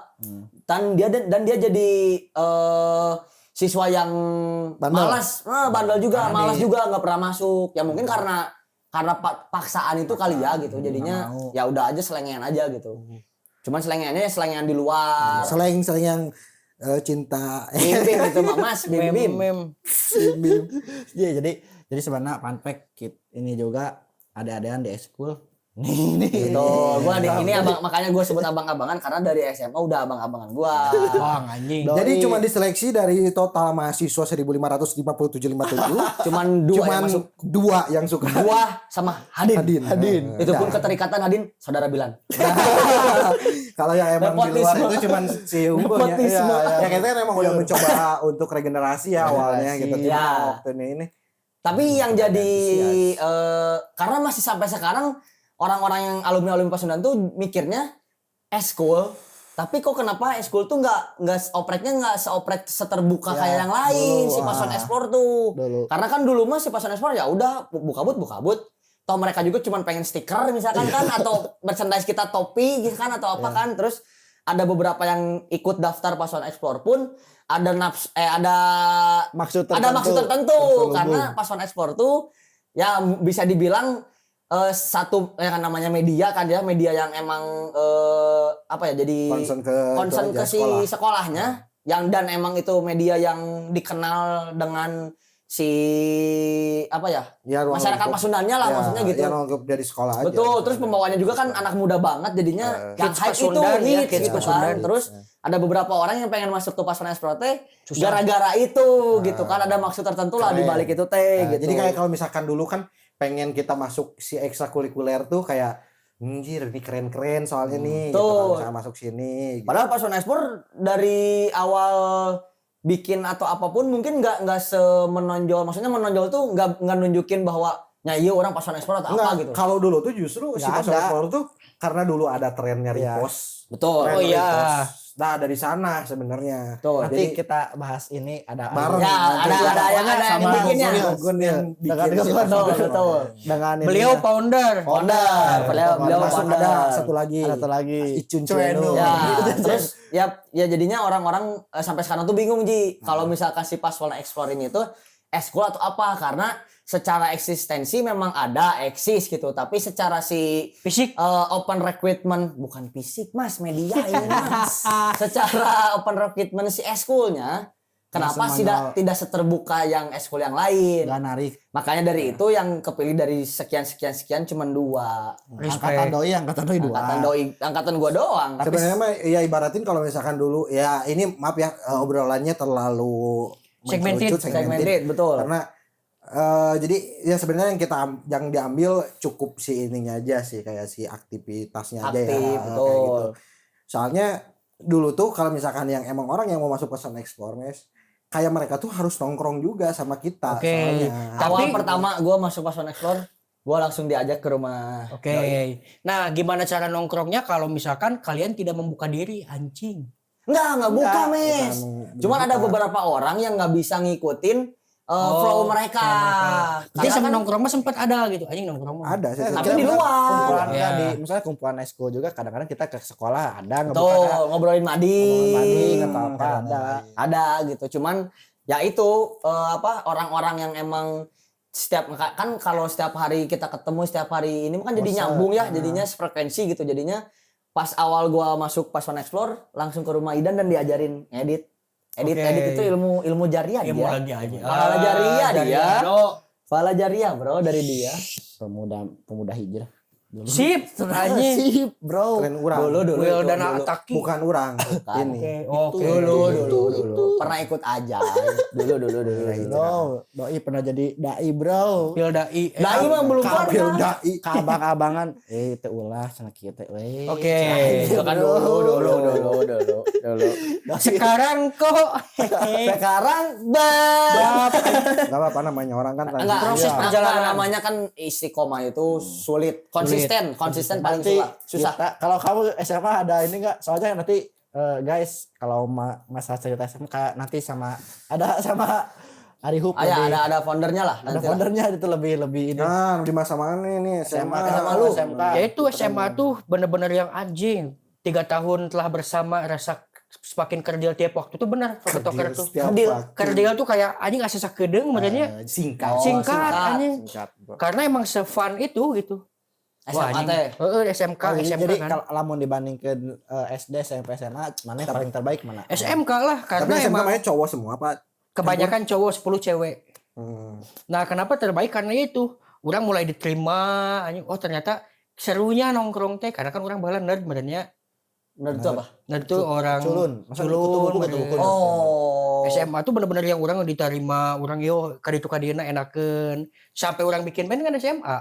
Dan dia jadi siswa yang malas, bandel juga, malas juga nggak pernah masuk. Ya mungkin karena paksaan itu kali ya gitu. Jadinya ya udah aja selengean aja gitu. Cuman selengeannya selengean di luar. Selain yang cinta. Bim gitu Mas, bim. Iya, jadi sebenarnya fun fact ini juga ada-adaan di ekskul. Nih. Gitu. Gua ini abang, makanya gue sebut abang-abangan karena dari SMA udah abang-abangan gua. Bang anjing. Jadi cuma diseleksi dari total mahasiswa 1557 Cuman dua yang masuk. 2 yang suka. Gua sama Hadin. Hadin. Itu pun keterikatan Hadin saudara Bilan. Kalau yang emang di luar itu cuman si Unggulnya. Nepotisme. Ya kita kan emang udah mencoba untuk regenerasi ya awalnya gitu. Cuma Ya. waktu ini Tapi yang jadi karena masih sampai sekarang orang-orang yang alumni Pasundan tuh mikirnya eskul, tapi kok kenapa eskul tuh nggak seoprek seterbuka kayak yang lain si Pasun Explore tuh. Karena kan dulu mah si Pasun Explore ya udah bukabut. Toh mereka juga cuma pengen stiker misalkan kan atau merchandise kita topi gitu kan atau apa kan. Terus ada beberapa yang ikut daftar Pasun Explore pun ada Maksud maksud tertentu karena Pasun Explore tuh ya bisa dibilang satu yang namanya media kan ya, media yang emang jadi concern ke si sekolahnya yang dan emang itu media yang dikenal dengan si masyarakat Pasundannya lah maksudnya gitu. Ya nongkrong dari sekolah aja. Betul, terus pembawanya juga kan anak muda banget jadinya yang hype itu hits gitu kan. Terus ada beberapa orang yang pengen masuk ke Pasun Explore gara-gara itu gitu kan, ada maksud tertentu lah di balik itu gitu. Jadi kayak kalau misalkan dulu kan pengen kita masuk si ekstrakurikuler tuh kayak anjir ini keren-keren soalnya nih gitu kalau misalnya masuk sini gitu. Padahal Pasun Explore dari awal bikin atau apapun mungkin nggak semenonjol, maksudnya menonjol tuh nggak nunjukin bahwa iya orang Pasun Explore atau apa gitu. Kalau dulu tuh justru si Pasun Explore tuh karena dulu ada trennya repost. Betul. Tren Oh iya. repost. Nah dari sana sebenarnya. Nanti kita bahas ini ada Bareng. Ya, ada yang bikinnya. Gun yang bikin si Betul. dengan Beliau founder. Beliau Masuk founder. ada satu lagi. Icun Cueno. Ya, terus ya jadinya orang-orang sampai sekarang tuh bingung Ji kalau misalkan si Pasun Explore ini tuh eskul atau apa karena secara eksistensi memang eksis gitu, tapi secara si Fisik. open recruitment bukan fisik Mas, media ini Mas. Secara open recruitment si eskulnya kenapa tidak seterbuka yang eskul yang lain? Gak narik. Makanya dari itu yang kepilih dari sekian cuman 2. Angkatan doi 2. Angkatan gua doang. Sebenarnya mah ya ibaratin kalau misalkan dulu ya ini maaf ya obrolannya terlalu segmented, betul. Karena jadi ya sebenarnya yang diambil cukup si ininya aja sih, kayak si aktivitasnya aja ya. Betul. Kayak gitu. Soalnya dulu tuh kalau misalkan yang emang orang yang mau masuk ke Sun Explore kayak mereka tuh harus nongkrong juga sama kita. Oke. Soalnya. Awal pertama gue masuk pas Sun Explore, gue langsung diajak ke rumah. Oke. Nah, gimana cara nongkrongnya kalau misalkan kalian tidak membuka diri, anjing? Enggak buka Mes. Cuman ada beberapa orang yang nggak bisa ngikutin flow mereka. Jadi sama nongkrong mah sempat ada gitu, anjing nongkrong mah. Ada sih. Tapi di luar. Kumpulan misalnya kumpulan esko juga kadang-kadang kita ke sekolah ada Betul, ngobrolin mading atau apa ada gitu. Cuman ya itu orang-orang yang emang kan kalau setiap hari kita ketemu setiap hari ini kan jadi nyambung ya, jadinya frekuensi gitu. Jadinya pas awal gua masuk pas Sun Explore langsung ke rumah Idan dan diajarin edit itu ilmu jariah ilmu dia. lagi aja. Pahala jariah dia. Pahala jariah bro dari dia. Pemuda hijrah. Sip, anjing. Sip, bro. Keren urang. Dulu Wildana Ataki. Bukan urang. Ini. Oke. Dulu. Pernah ikut aja. Dulu. Bro, doi pernah jadi dai, bro. Pil dai. Dai mah belum Kapil pernah. dai. Abang-abangan. Teu ulah cenah kieu teh we. Oke. Itu kan dulu. Sekarang kok Sekarang bab. Gak apa-apa namanya orang kan. Enggak, proses perjalanan namanya kan istiqomah itu sulit. Konsisten paling Nanti susah. kalau kamu SMA ada ini enggak? Soalnya nanti guys, kalau masalah cerita SMA nanti sama Ari Hup ada foundernya lah. ada foundernya itu lebih ini. Nah, di masa mana nih SMA lu. SMK. ya itu SMA tuh bener-bener yang anjing. 3 tahun telah bersama rasa semakin kerdil tiap waktu tuh benar Robotoker tuh. Kerdil tuh kayak anjing asa sakedeung merenya singkat anjing. Karena emang se-fun itu gitu. SMK teh. SMK Jadi kan. kalau lamun dibandingkan SD, SMP, SMA, mana yang paling terbaik mana? SMK lah karena tapi SMK emang namanya cowok semua Pak. kebanyakan cowok 10 cewek. Nah, kenapa terbaik karena itu. Orang mulai diterima anjing. Oh, ternyata serunya nongkrong teh karena kan orang bahala nerd benernya. Nerd itu apa? Nerd itu orang culun. Oh. SMA tuh bener-bener yang orang diterima, orang yo kaditu kadieuna enakeun. Sampai orang bikin band kan SMA.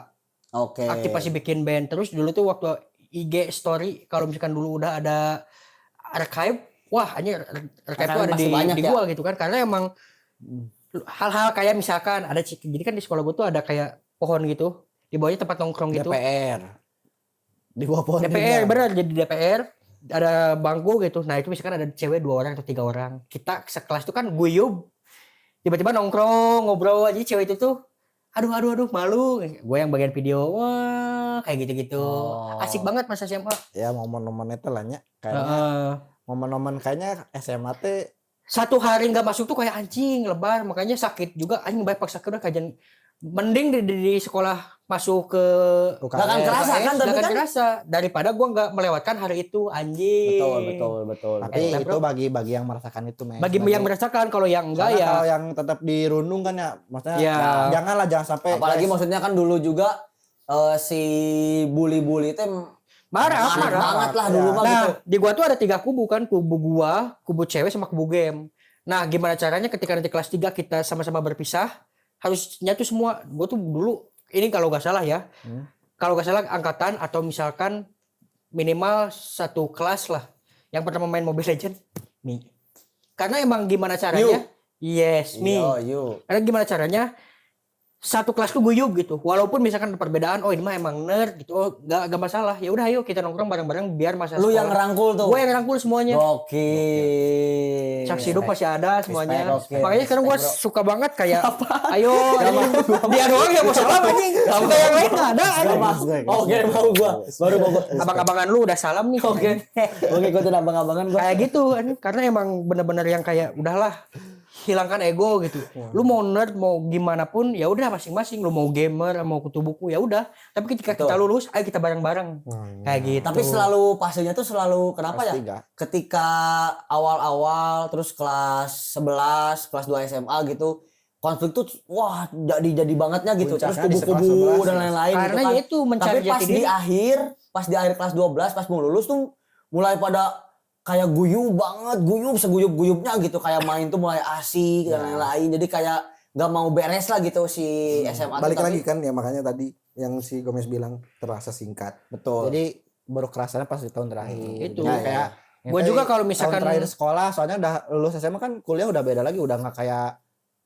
Oke. Aktivasi bikin band. Terus dulu tuh waktu IG story kalau misalkan dulu udah ada archive, wah anjir archive tuh ada di gua gitu kan. Karena emang hal-hal kayak misalkan ada jadi kan di sekolah gua tuh ada kayak pohon gitu. Di bawahnya tempat nongkrong gitu. DPR. Di bawah pohon. DPR bener jadi DPR. Ada bangku gitu. Nah, itu misalkan ada cewek 2 orang atau 3 orang. Kita sekelas itu kan guyub. Tiba-tiba nongkrong, ngobrol aja cewek itu tuh aduh malu. Gue yang bagian video, wah kayak gitu-gitu. Asik banget masa SMA. Ya momen-momen itu lah nya. Kayaknya momen-momen kayaknya SMA teh 1 hari nggak masuk tuh kayak anjing lebar, makanya sakit juga anjing banyak paksa udah kajian. Mending di sekolah masuk ke Gak akan kerasa kan tapi kan kerasa daripada gua nggak melewatkan hari itu anjing. Betul. tapi itu bagi yang merasakan itu, men. Bagi yang merasakan, kalau yang enggak Soalnya ya kalau yang tetap dirundung kan ya maksudnya Ya. jangan sampai apalagi maksudnya kan dulu juga si bully-bully itu marah. banget lah dulu mah Nah, gitu. di gua tuh ada 3 kubu kan, kubu gua, kubu cewek sama kubu game. Nah, gimana caranya ketika nanti kelas 3 kita sama-sama berpisah, harus nyatu semua. Gua tuh dulu ini kalau gak salah ya. Kalau gak salah angkatan atau misalkan minimal 1 kelas lah yang pernah main Mobile Legends. Nih. Karena emang gimana caranya? Yes, me. Karena gimana caranya? 1 kelas tuh guyub gitu. Walaupun misalkan ada perbedaan, oh ini mah emang nerd gitu. Oh, gak masalah. Ya udah ayo kita nongkrong bareng-bareng biar masa Lu sekolah. yang ngerangkul tuh. Gue yang ngerangkul semuanya. Oke. Saksi hidup masih ada semuanya. Respect. Makanya sekarang gue suka banget kayak ayo dia doang ya mau salam anjing. Suka yang lain enggak ada. Oke, mau gua. Baru gua. Abang-abangan lu udah salam nih. Oke, gua ikutin abang-abangan gua. Kayak gitu kan. Karena emang bener-bener yang kayak udahlah hilangkan ego gitu. Lu mau nerd mau gimana pun ya udah masing-masing. Lu mau gamer mau kutu buku ya udah. Tapi ketika kita lulus, ayo kita bareng-bareng. Kayak gitu. Tapi selalu pastinya tuh selalu kenapa Kelas ya? 3. Ketika awal-awal terus kelas 11, kelas 2 SMA gitu, konflik tuh wah jadi bangetnya gitu. Terus Puncaknya di kubu-kubu sekelas 11 dan lain-lain Karena gitu kan. ya itu mencari Tapi jati diri. pas di akhir kelas 12 pas mau lulus tuh mulai pada kayak guyub seguyub-guyubnya gitu, kayak main tuh mulai asik dan lain-lain. Jadi kayak nggak mau beres lah gitu si SMA tuh. Balik Tapi- lagi kan ya, makanya tadi yang si Gomez bilang terasa singkat. Betul. Jadi baru kerasanya pas di tahun terakhir. Itu. Jadi kayak Gua juga kalau misalkan- tahun terakhir sekolah, soalnya udah lulus SMA kan kuliah udah beda lagi, udah nggak kayak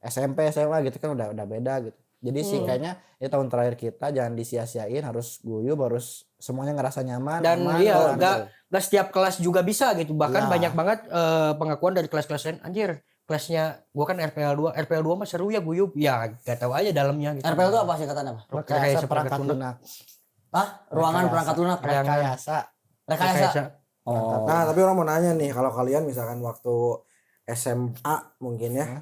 SMP SMA gitu kan udah beda gitu. Jadi sih kayaknya ya tahun terakhir kita jangan disia-siain, harus guyub, harus semuanya ngerasa nyaman. Dan aman, iya kan. gak setiap kelas juga bisa gitu. Bahkan Ya. banyak banget pengakuan dari kelas-kelas lain. Anjir kelasnya gua kan RPL 2 mah seru ya guyub. Ya gak tahu aja dalamnya gitu. RPL itu apa sih katanya? Rekayasa perangkat lunak. Hah? Ruangan perangkat lunak. Rekayasa. Rekayasa. Oh. Nah, tapi orang mau nanya nih, kalau kalian misalkan waktu SMA mungkin ya,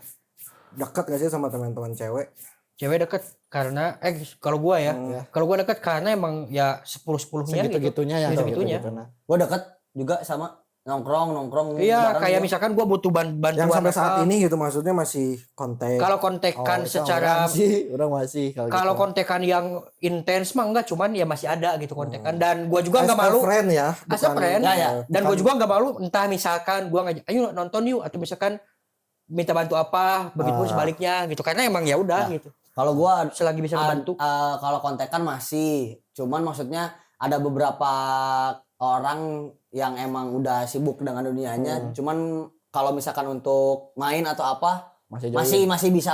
deket gak sih sama teman-teman cewek? Cewek deket karena kalau gua ya. Kalau gua deket karena emang ya 10-10-nya gitu. Segitu-gitunya ya. Segitu-gitunya. Gue deket juga sama nongkrong Iya, bareng kayak gitu. misalkan gua butuh bantuan Yang sampai saat apa. ini gitu, maksudnya masih kontak. Kalau kontekan secara orang masih kalau kontekan yang intens mah enggak, cuman ya masih ada gitu kontekan. Dan gua juga as nggak a malu. friend ya, As a friend. Ya, ya. Dan gue juga nggak malu, entah misalkan gue ngajak, ayo nonton yuk, atau misalkan minta bantu apa, begitu sebaliknya gitu. Karena emang ya udah gitu. Kalau gua Selagi bisa membantu. kalau kontekan masih, cuman maksudnya ada beberapa orang yang emang udah sibuk dengan dunianya. Cuman kalau misalkan untuk main atau apa masih bisa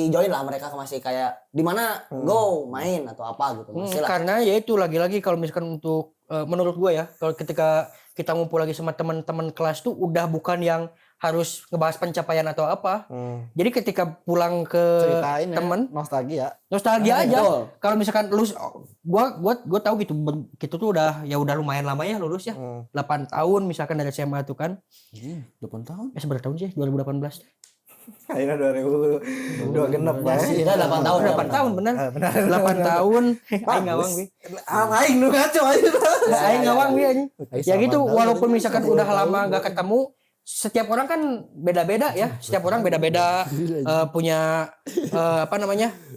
join lah, mereka masih kayak di mana go main atau apa gitu. Masih lah. Karena ya itu lagi-lagi kalau misalkan untuk menurut gue ya, kalau ketika kita ngumpul lagi sama teman-teman kelas tuh udah bukan yang harus ngebahas pencapaian atau apa. Jadi ketika pulang ke ceritain temen, nostalgia. nostalgia aja. betul. Kalau misalkan lulus, gua tahu gitu, kita tuh udah lumayan lama ya lulus ya. 8 tahun misalkan dari SMA tuh kan. 8 tahun. Seberapa tahun sih? 2018. Akhirnya 2000 dua genep ya. Kita 8 tahun. 8 tahun bener. 8 tahun. Aing ngawang wi. Aing nu ngaco aja. Aing ngawang wi anjing. Ya Sama gitu, tahun. walaupun misalkan udah lama gak ketemu, setiap orang kan beda-beda ya. Setiap orang beda-beda punya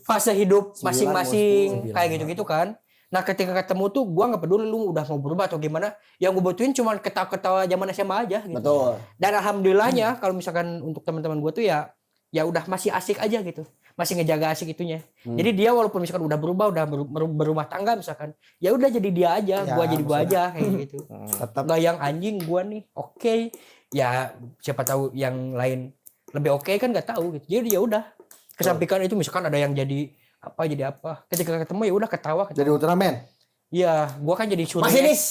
fase hidup masing-masing kayak gitu-gitu kan. Nah ketika ketemu tuh gua nggak peduli lu udah mau berubah atau gimana, yang gue butuhin cuma ketawa-ketawa zaman SMA aja gitu. Betul. Dan alhamdulillahnya kalau misalkan untuk teman-teman gue tuh ya udah masih asik aja gitu, masih ngejaga asik itunya. Jadi dia walaupun misalkan udah berubah, udah berumah tangga misalkan, ya udah jadi dia aja, gua jadi gua aja kayak gitu. Tetap Nggak yang anjing gua nih, oke. Ya siapa tahu yang lain lebih oke kan nggak tahu gitu. Jadi ya udah kesampingkan itu, misalkan ada yang jadi apa. Ketika ketemu ya udah ketawa. Jadi Ultraman. Iya, gua kan jadi surya. Mas Inis.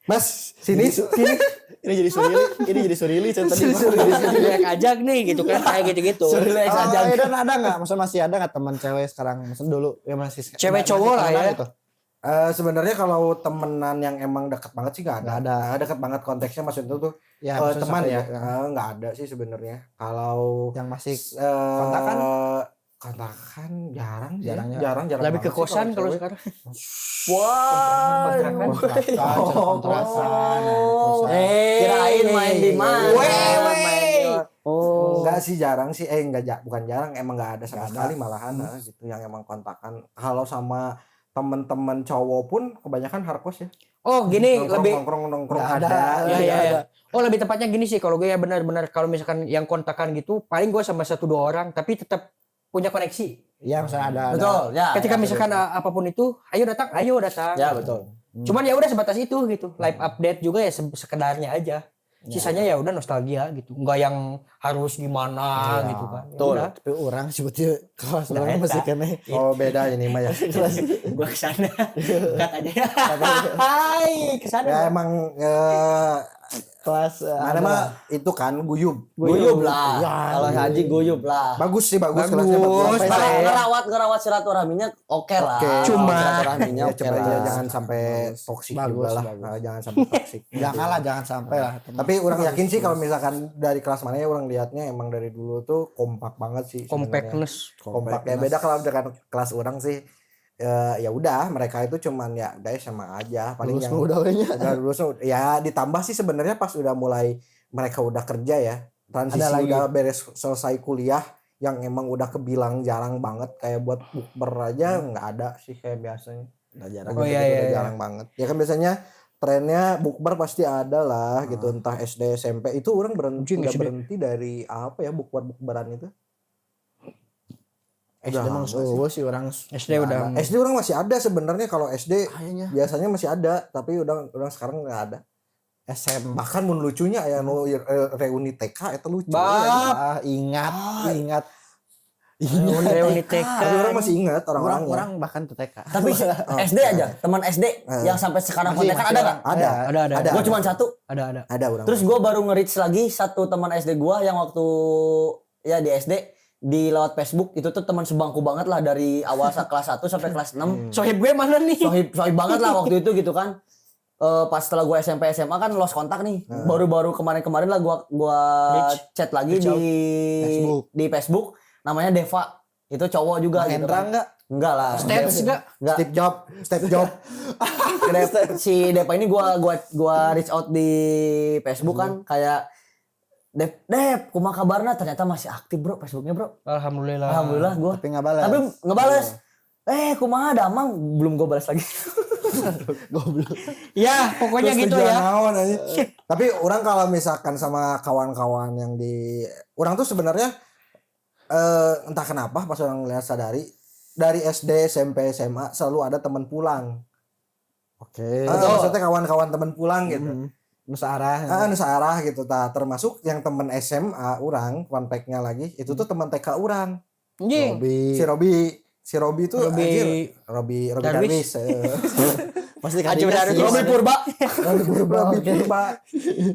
Mas, sini. ini jadi surili tadi. Surya ajak nih gitu kan, kayak gitu-gitu. Surya aja. Dan ada nggak? Maksudnya masih ada nggak teman cewek sekarang? Maksudnya dulu ya masih Cewek cowok lah ya. Gitu. Sebenarnya kalau temenan yang emang deket banget sih nggak ada. Nggak ada. Deket banget konteksnya, maksudnya tuh Ya, teman sampai ya. gitu. Nggak ada sih sebenarnya. Kalau Yang masih kontakan jarang sih. Jarang ya. Jarang Lebih ke banget sih kosan kalau cewek. sekarang. Wah. kontrakan. Kirain main di mana? Enggak sih, jarang sih. Bukan jarang, emang enggak ada sama sekali malahan gitu yang emang kontakan. Kalau sama temen-temen cowok pun kebanyakan hardcore ya. Oh gini, lebih nongkrong Nggak ada. ya, ya. Oh lebih tepatnya gini sih, kalau gue ya benar-benar kalau misalkan yang kontakan gitu paling gue sama 1-2 orang tapi tetap punya koneksi. Iya, misalnya ada. Betul. Ya. Ketika ya, misalkan betul. apapun itu, ayo datang. Ya betul. Cuman ya udah sebatas itu gitu. Live update juga ya sekedarnya aja. Sisanya ya udah nostalgia gitu. Enggak yang harus gimana gitu kan. Ya Betul. udah. Tapi orang sebetulnya kelas Nah, orang eta. masih kena. Oh, beda ini mah ya. Gua kesana. Kat aja. Hai, kesana. Ya emang Kelas Mana mah itu kan guyub. Guyub lah. Ya, Kalau Haji guyub lah. Bagus sih, bagus Bagus. kelasnya bagus. Ngerawat silaturahminya oke lah. Cuma- silaturahminya Ya, oke coba lah. aja jangan sampai toksik juga lah. Nah, jangan sampai toksik. jangan sampai lah. Tapi orang yakin sih kalau misalkan dari kelas mana ya orang lihatnya emang dari dulu tuh kompak banget sih. sebenarnya. Compactness. Kompak ya beda kalau dengan kelas orang sih. Ya udah mereka itu cuman ya guys sama aja paling yang udah lulus ya ditambah sih sebenarnya pas udah mulai mereka udah kerja ya transisi Ada lagi. udah beres selesai kuliah yang emang udah kebilang jarang banget kayak buat bukber aja nggak ada sih kayak biasanya udah jarang Oh, iya, udah iya. jarang banget ya kan biasanya trennya bukber pasti ada lah gitu entah SD SMP itu orang berhenti Anjing, udah SD. berhenti dari apa ya bukberan itu SD emang sih orang SD udah. SD orang masih ada sebenarnya kalau SD kayaknya biasanya masih ada tapi udah sekarang nggak ada SM. bahkan mun lucunya ya nu reuni TK itu lucu Ingat. Reuni TK. tapi orang masih ingat orang-orangnya Orang bahkan tuh TK. Tapi SD aja, teman SD yang sampai sekarang kontekan ada nggak? Ada. Gue cuma satu. Ada. ada orang Terus gue baru nge-reach lagi satu teman SD gue yang waktu ya di SD di lewat Facebook itu tuh teman sebangku banget lah dari awal kelas 1 sampai kelas 6. Sohib gue mana nih? Sohib banget lah waktu itu gitu kan. Pas setelah gue SMP SMA kan lost kontak nih. Baru-baru kemarin-kemarin lah gua chat lagi di Facebook. Namanya Deva. Itu cowok juga gitu Hendra kan. Enggak lah. Status enggak? Enggak. Step job Si Deva ini gua reach out di Facebook kan kayak Dep, kumaha kabarna? Ternyata masih aktif bro Facebooknya bro. Alhamdulillah gua. Tapi nggak balas. Tapi ngebales. Kumaha damang belum gua balas lagi. Goblok. Ya, pokoknya gitu ya. tapi orang kalau misalkan sama kawan-kawan yang di orang tuh sebenarnya entah kenapa pas orang lihat sadari dari SD SMP SMA selalu ada teman pulang. Oke. Maksudnya kawan-kawan teman pulang gitu. Nusa arah. Nusa arah gitu termasuk yang temen SMA orang fun fact-nya lagi itu tuh teman TK orang Anjing. si Robi tuh Robi Darwis Pasti Acu Darwis. Robi Purba.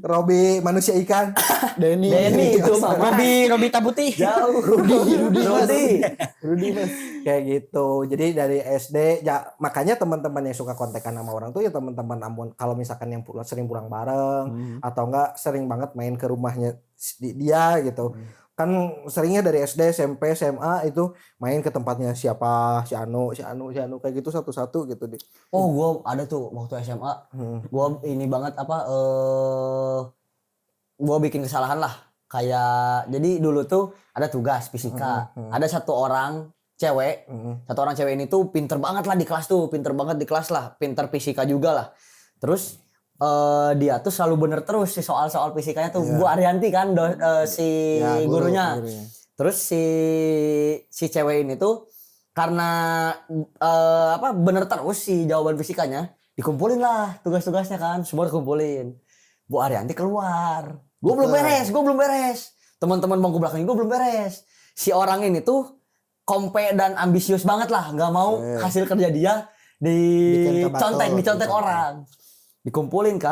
Robi manusia ikan Denny itu mah. Robi Tabuti. Jauh. Rudi. kayak gitu jadi dari SD ya makanya teman-teman yang suka kontekan sama orang tuh ya teman-teman kalau misalkan yang sering pulang bareng atau enggak sering banget main ke rumahnya dia gitu kan seringnya dari SD SMP SMA itu main ke tempatnya siapa si Anu kayak gitu satu-satu gitu deh. Oh, gua ada tuh waktu SMA. Gua ini banget gua bikin kesalahan lah. Kayak jadi dulu tuh ada tugas fisika. Ada satu orang cewek. Satu orang cewek ini tuh pinter banget lah di kelas tuh, pinter fisika juga lah. Terus dia tuh selalu bener terus si soal-soal fisikanya tuh. Bu Arianti kan si gurunya. Terus si cewek ini tuh karena bener terus si jawaban fisikanya, dikumpulin lah tugas-tugasnya kan, semua dikumpulin. Bu Arianti keluar. Gue belum beres. Teman-teman bangku belakang gue belum beres. Si orang ini tuh kompe dan ambisius banget lah, nggak mau hasil kerja dia dicontek orang. Dikumpulin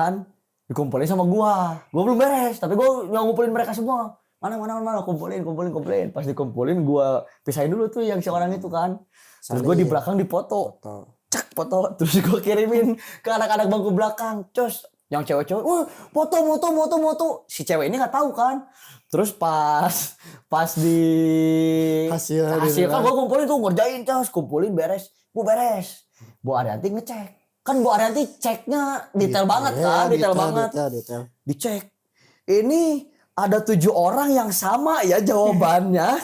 sama gua belum beres tapi gua ngumpulin mereka semua mana kumpulin pas dikumpulin gua pisahin dulu tuh yang si orang itu kan terus gua di belakang dipoto terus gua kirimin ke anak-anak bangku belakang cos yang cewek-cewek foto si cewek ini nggak tahu kan terus pas di hasil kan gua kumpulin tuh ngerjain cos beres Bu Arianti ngecek kan Bu Arianti ceknya detail banget kan, detail banget. Dicek. Ini ada 7 orang yang sama ya jawabannya.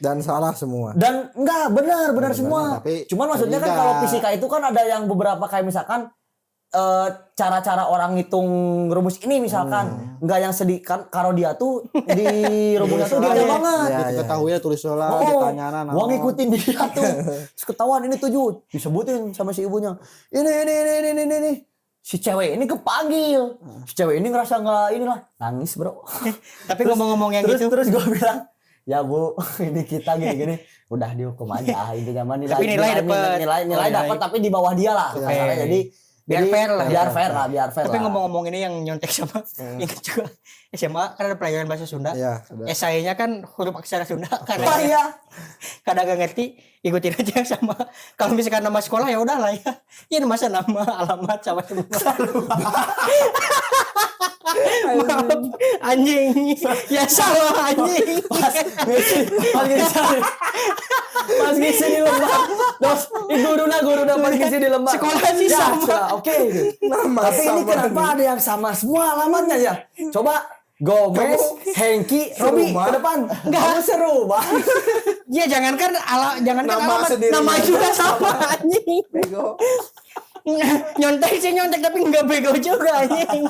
Dan salah semua. Dan enggak benar semua. Tapi cuman maksudnya kan kalau fisika itu kan ada yang beberapa kayak misalkan cara-cara orang ngitung rumus ini misalkan enggak yang sedih kan kalau dia tuh di rumusnya tuh detail banget. Ketahui ya tulis soal ditanyaan. Gua ngikutin dia tuh. Terus ketahuan ini 7 disebutin sama si ibunya. Ini. Si cewek ini kepanggil. Si cewek ini ngerasa enggak inilah nangis, Bro. Tapi ngomong-ngomong yang itu terus gua bilang, "Ya, Bu, ini kita gini-gini udah dihukum aja." Intinya mah nilai dapat tapi di bawah dia lah. Kasarnya. Jadi Biar fair lah. Biar fair Tapi lah. ngomong-ngomong ini yang nyontek sama ingat juga SMA kan ada pelajaran bahasa Sunda. Iya, ada. Esainya kan huruf aksara Sunda karena Oh iya. kadang gak ngerti, ikutin aja yang sama. Kalau misalkan nama sekolah ya udahlah ya. Ya masa nama, alamat sama semua. Maaf, anjing. Ya salah anjing. Pas ngisi di lembah. Dos, guruna pas ngisi di lembah. Sekolah sih Ya, sama. sudah, oke. Nama Tapi ini sama kenapa ada yang sama semua alamatnya ya? Coba Gomez, Hengki, Robi serumah? ke depan. Kamu serumah. Ya jangankan Nama alamat, sendiri. nama juga sama anjing. Bego. Nyontek sih nyontek tapi enggak bego juga anjing.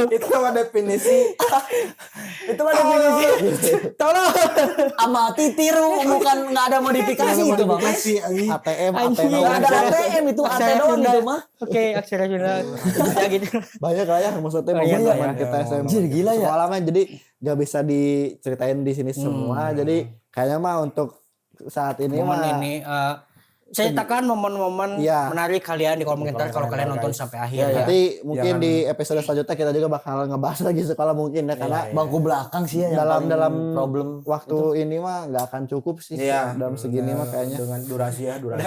Itu sama definisi. Itu mah definisi. Tolong. Amati tiru, bukan nggak ada modifikasi itu bang. Definisi anjing. ATM Anjing. Nggak ada ATM itu Aksara ATM Sunda. itu mah. Oke, aksara Sunda. Ya gitu. banyak lah ya maksudnya Oh, iya, momen-momen iya. kita SMA. Anjir, gila ya. Sekolah mah jadi gak bisa diceritain di sini semua. Jadi kayaknya mah untuk saat ini Momen mah ini ceritakan momen-momen Iya. menarik kalian di kolom komentar kalau kalian nonton sampai akhir. ya. nanti mungkin di episode selanjutnya kita juga bakal ngebahas lagi sekolah mungkin ya karena Bangku belakang sih ya yang paling dalam problem. waktu ini mah nggak akan cukup sih dalam segini mah kayaknya. Dengan durasi ya, durasi.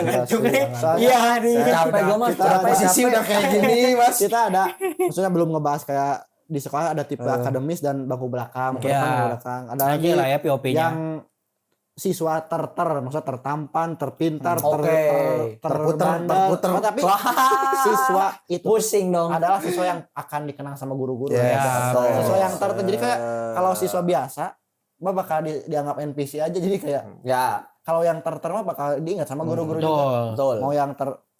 Soalnya Iya nih. Capek gue mas, kita capek. Posisi udah kayak gini, Mas. kita ada maksudnya belum ngebahas kayak di sekolah ada tipe akademis dan bangku belakang, Iya. bangku belakang. Ada lagi Aja lah ya POP-nya. yang siswa maksudnya tertampan, terpintar, Oke. terputer, tapi siswa itu Pusing dong. adalah siswa yang akan dikenang sama guru-guru. Yes. Ya, Betul. siswa yang jadi kayak kalau siswa biasa mah bakal dianggap NPC aja jadi kayak Ya, kalau yang mah bakal diingat sama guru-guru juga. Betul. betul. Mau yang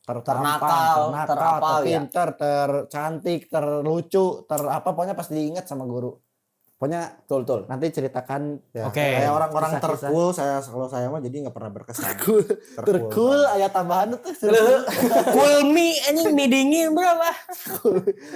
Ternakal, terapal, ya. terpintar, tercantik, terlucu, apa pokoknya pasti diingat sama guru. Pokoknya Betul. nanti ceritakan Ya, Oke. kayak orang-orang Kisah-kisah. terkul kalau saya mah jadi nggak pernah berkesan. terkul ayat tambahan tuh. Cool me anjing mie dingin berapa?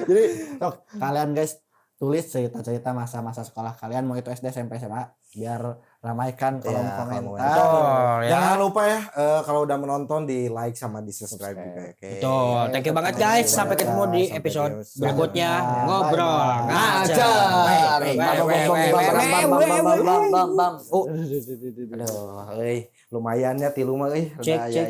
Jadi sok kalian guys tulis cerita-cerita masa-masa sekolah kalian mau itu SD SMP SMA biar ramaikan kolom Ya, kolom komentar. Oh, ya. Jangan lupa ya kalau udah menonton di like sama di subscribe juga. Oke. Betul. Thank you banget guys. Sampai ketemu di Sampai episode di berikutnya. Bye-bye. Ngobrol Ngajar. Bam. Oh. Aduh, lumayan ya tilu mah Cek, cek.